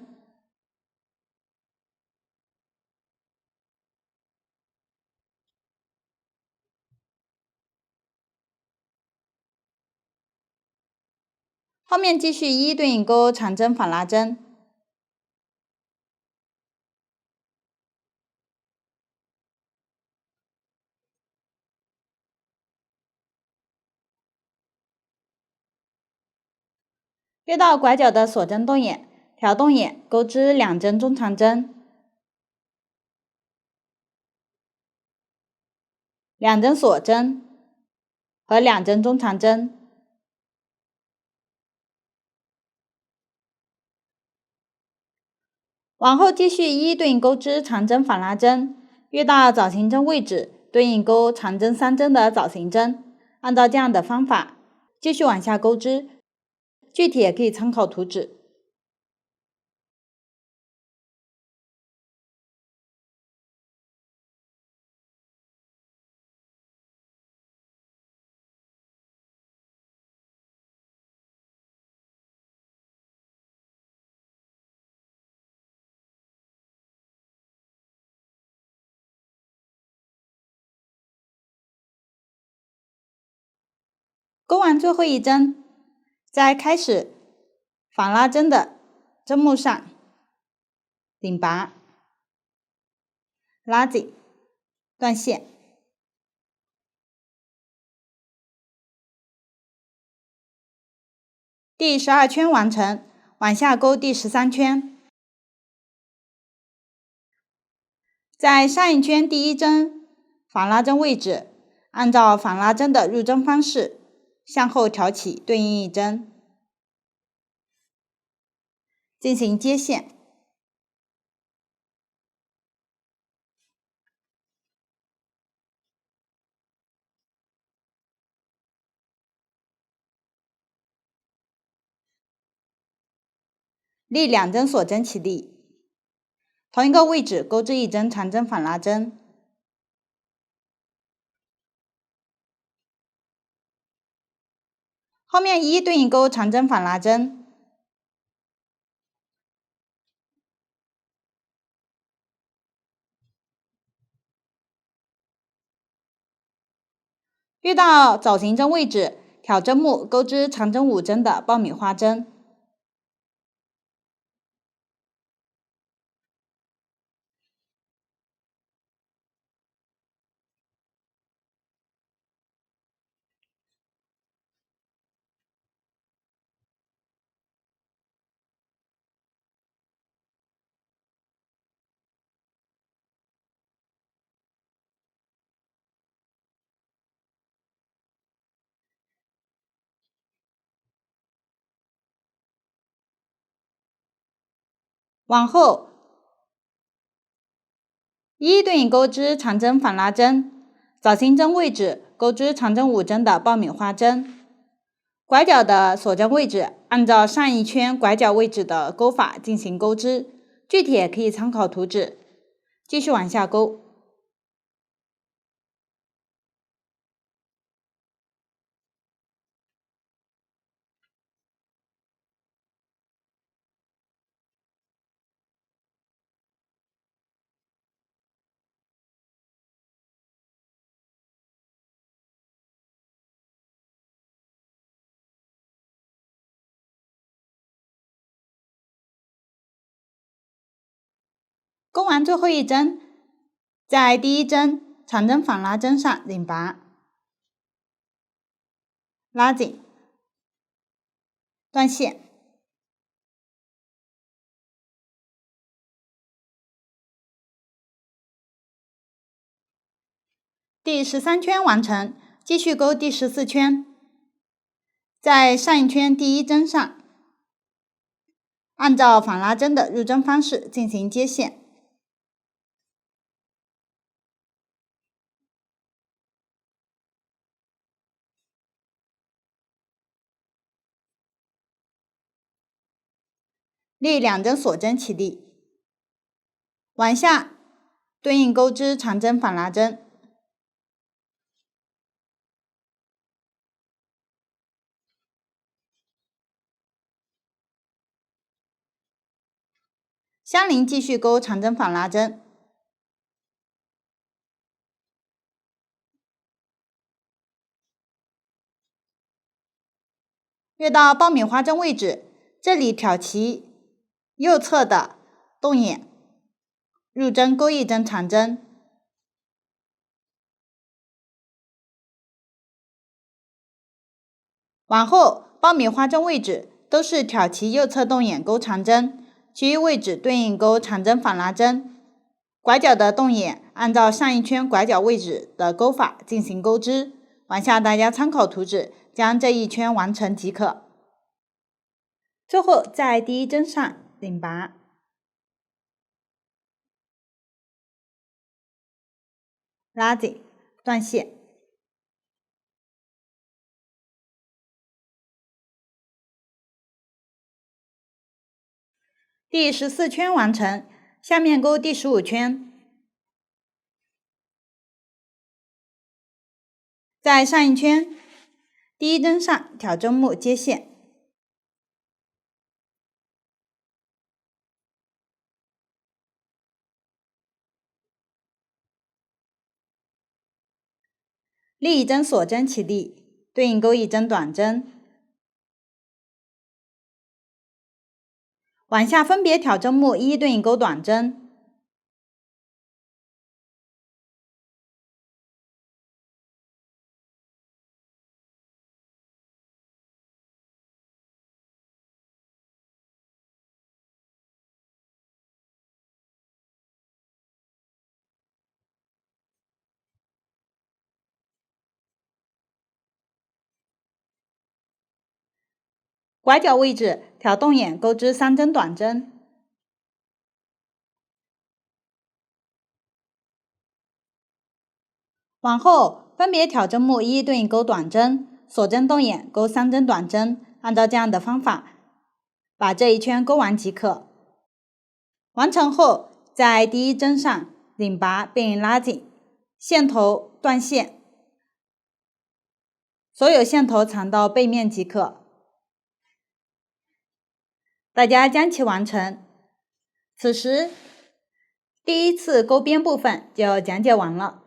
后面继续一一对应钩长针反拉针。遇到拐角的锁针动眼，调动眼，钩织2针中长针，2针锁针和2针中长针。往后继续一一对应钩织长针反拉针，遇到藻形针位置，对应钩长针3针的藻形针。按照这样的方法继续往下钩织，具体也可以参考图纸。钩完最后一针，在开始反拉针的针目上顶拔、拉紧、断线。第12圈完成，往下钩第13圈。在上一圈第1针反拉针位置，按照反拉针的入针方式，向后挑起对应一针，进行接线。立2针锁针起立，同一个位置钩织1针长针反拉针。后面一一对应钩长针反拉针。遇到藻形针位置，挑针目，钩织长针5针的爆米花针。往后一一对应钩织长针反拉针，藻形针位置钩织长针5针的爆米花针。拐角的锁针位置，按照上一圈拐角位置的钩法进行钩织，具体也可以参考图纸。继续往下钩。钩完最后一针，在第1针长针反拉针上拧拔、拉紧、断线。第13圈完成，继续钩第14圈。在上一圈第1针上，按照反拉针的入针方式进行接线。立2针锁针起立，往下对应钩织长针反拉针，相邻继续钩长针反拉针，越到爆米花针位置，这里挑齐右侧的洞眼，入针钩1针长针，往后爆米花针位置都是挑齐右侧洞眼钩长针，其余位置对应钩长针反拉针，拐角的洞眼按照上一圈拐角位置的钩法进行钩织，往下大家参考图纸将这一圈完成即可。最后在第1针上拧拔，拉紧，断线。第14圈完成，下面钩第15圈。在上一圈第1针上挑针目接线，立1针锁针起立，对应钩1针短针，往下分别挑针目1对应钩短针，拐角位置挑洞眼钩织3针短针，往后分别挑针目1对应钩短针，锁针洞眼钩3针短针，按照这样的方法把这一圈钩完即可。完成后，在第1针上拧拔并拉紧，线头断线，所有线头藏到背面即可。大家将其完成。此时，第1次钩边部分就讲解完了。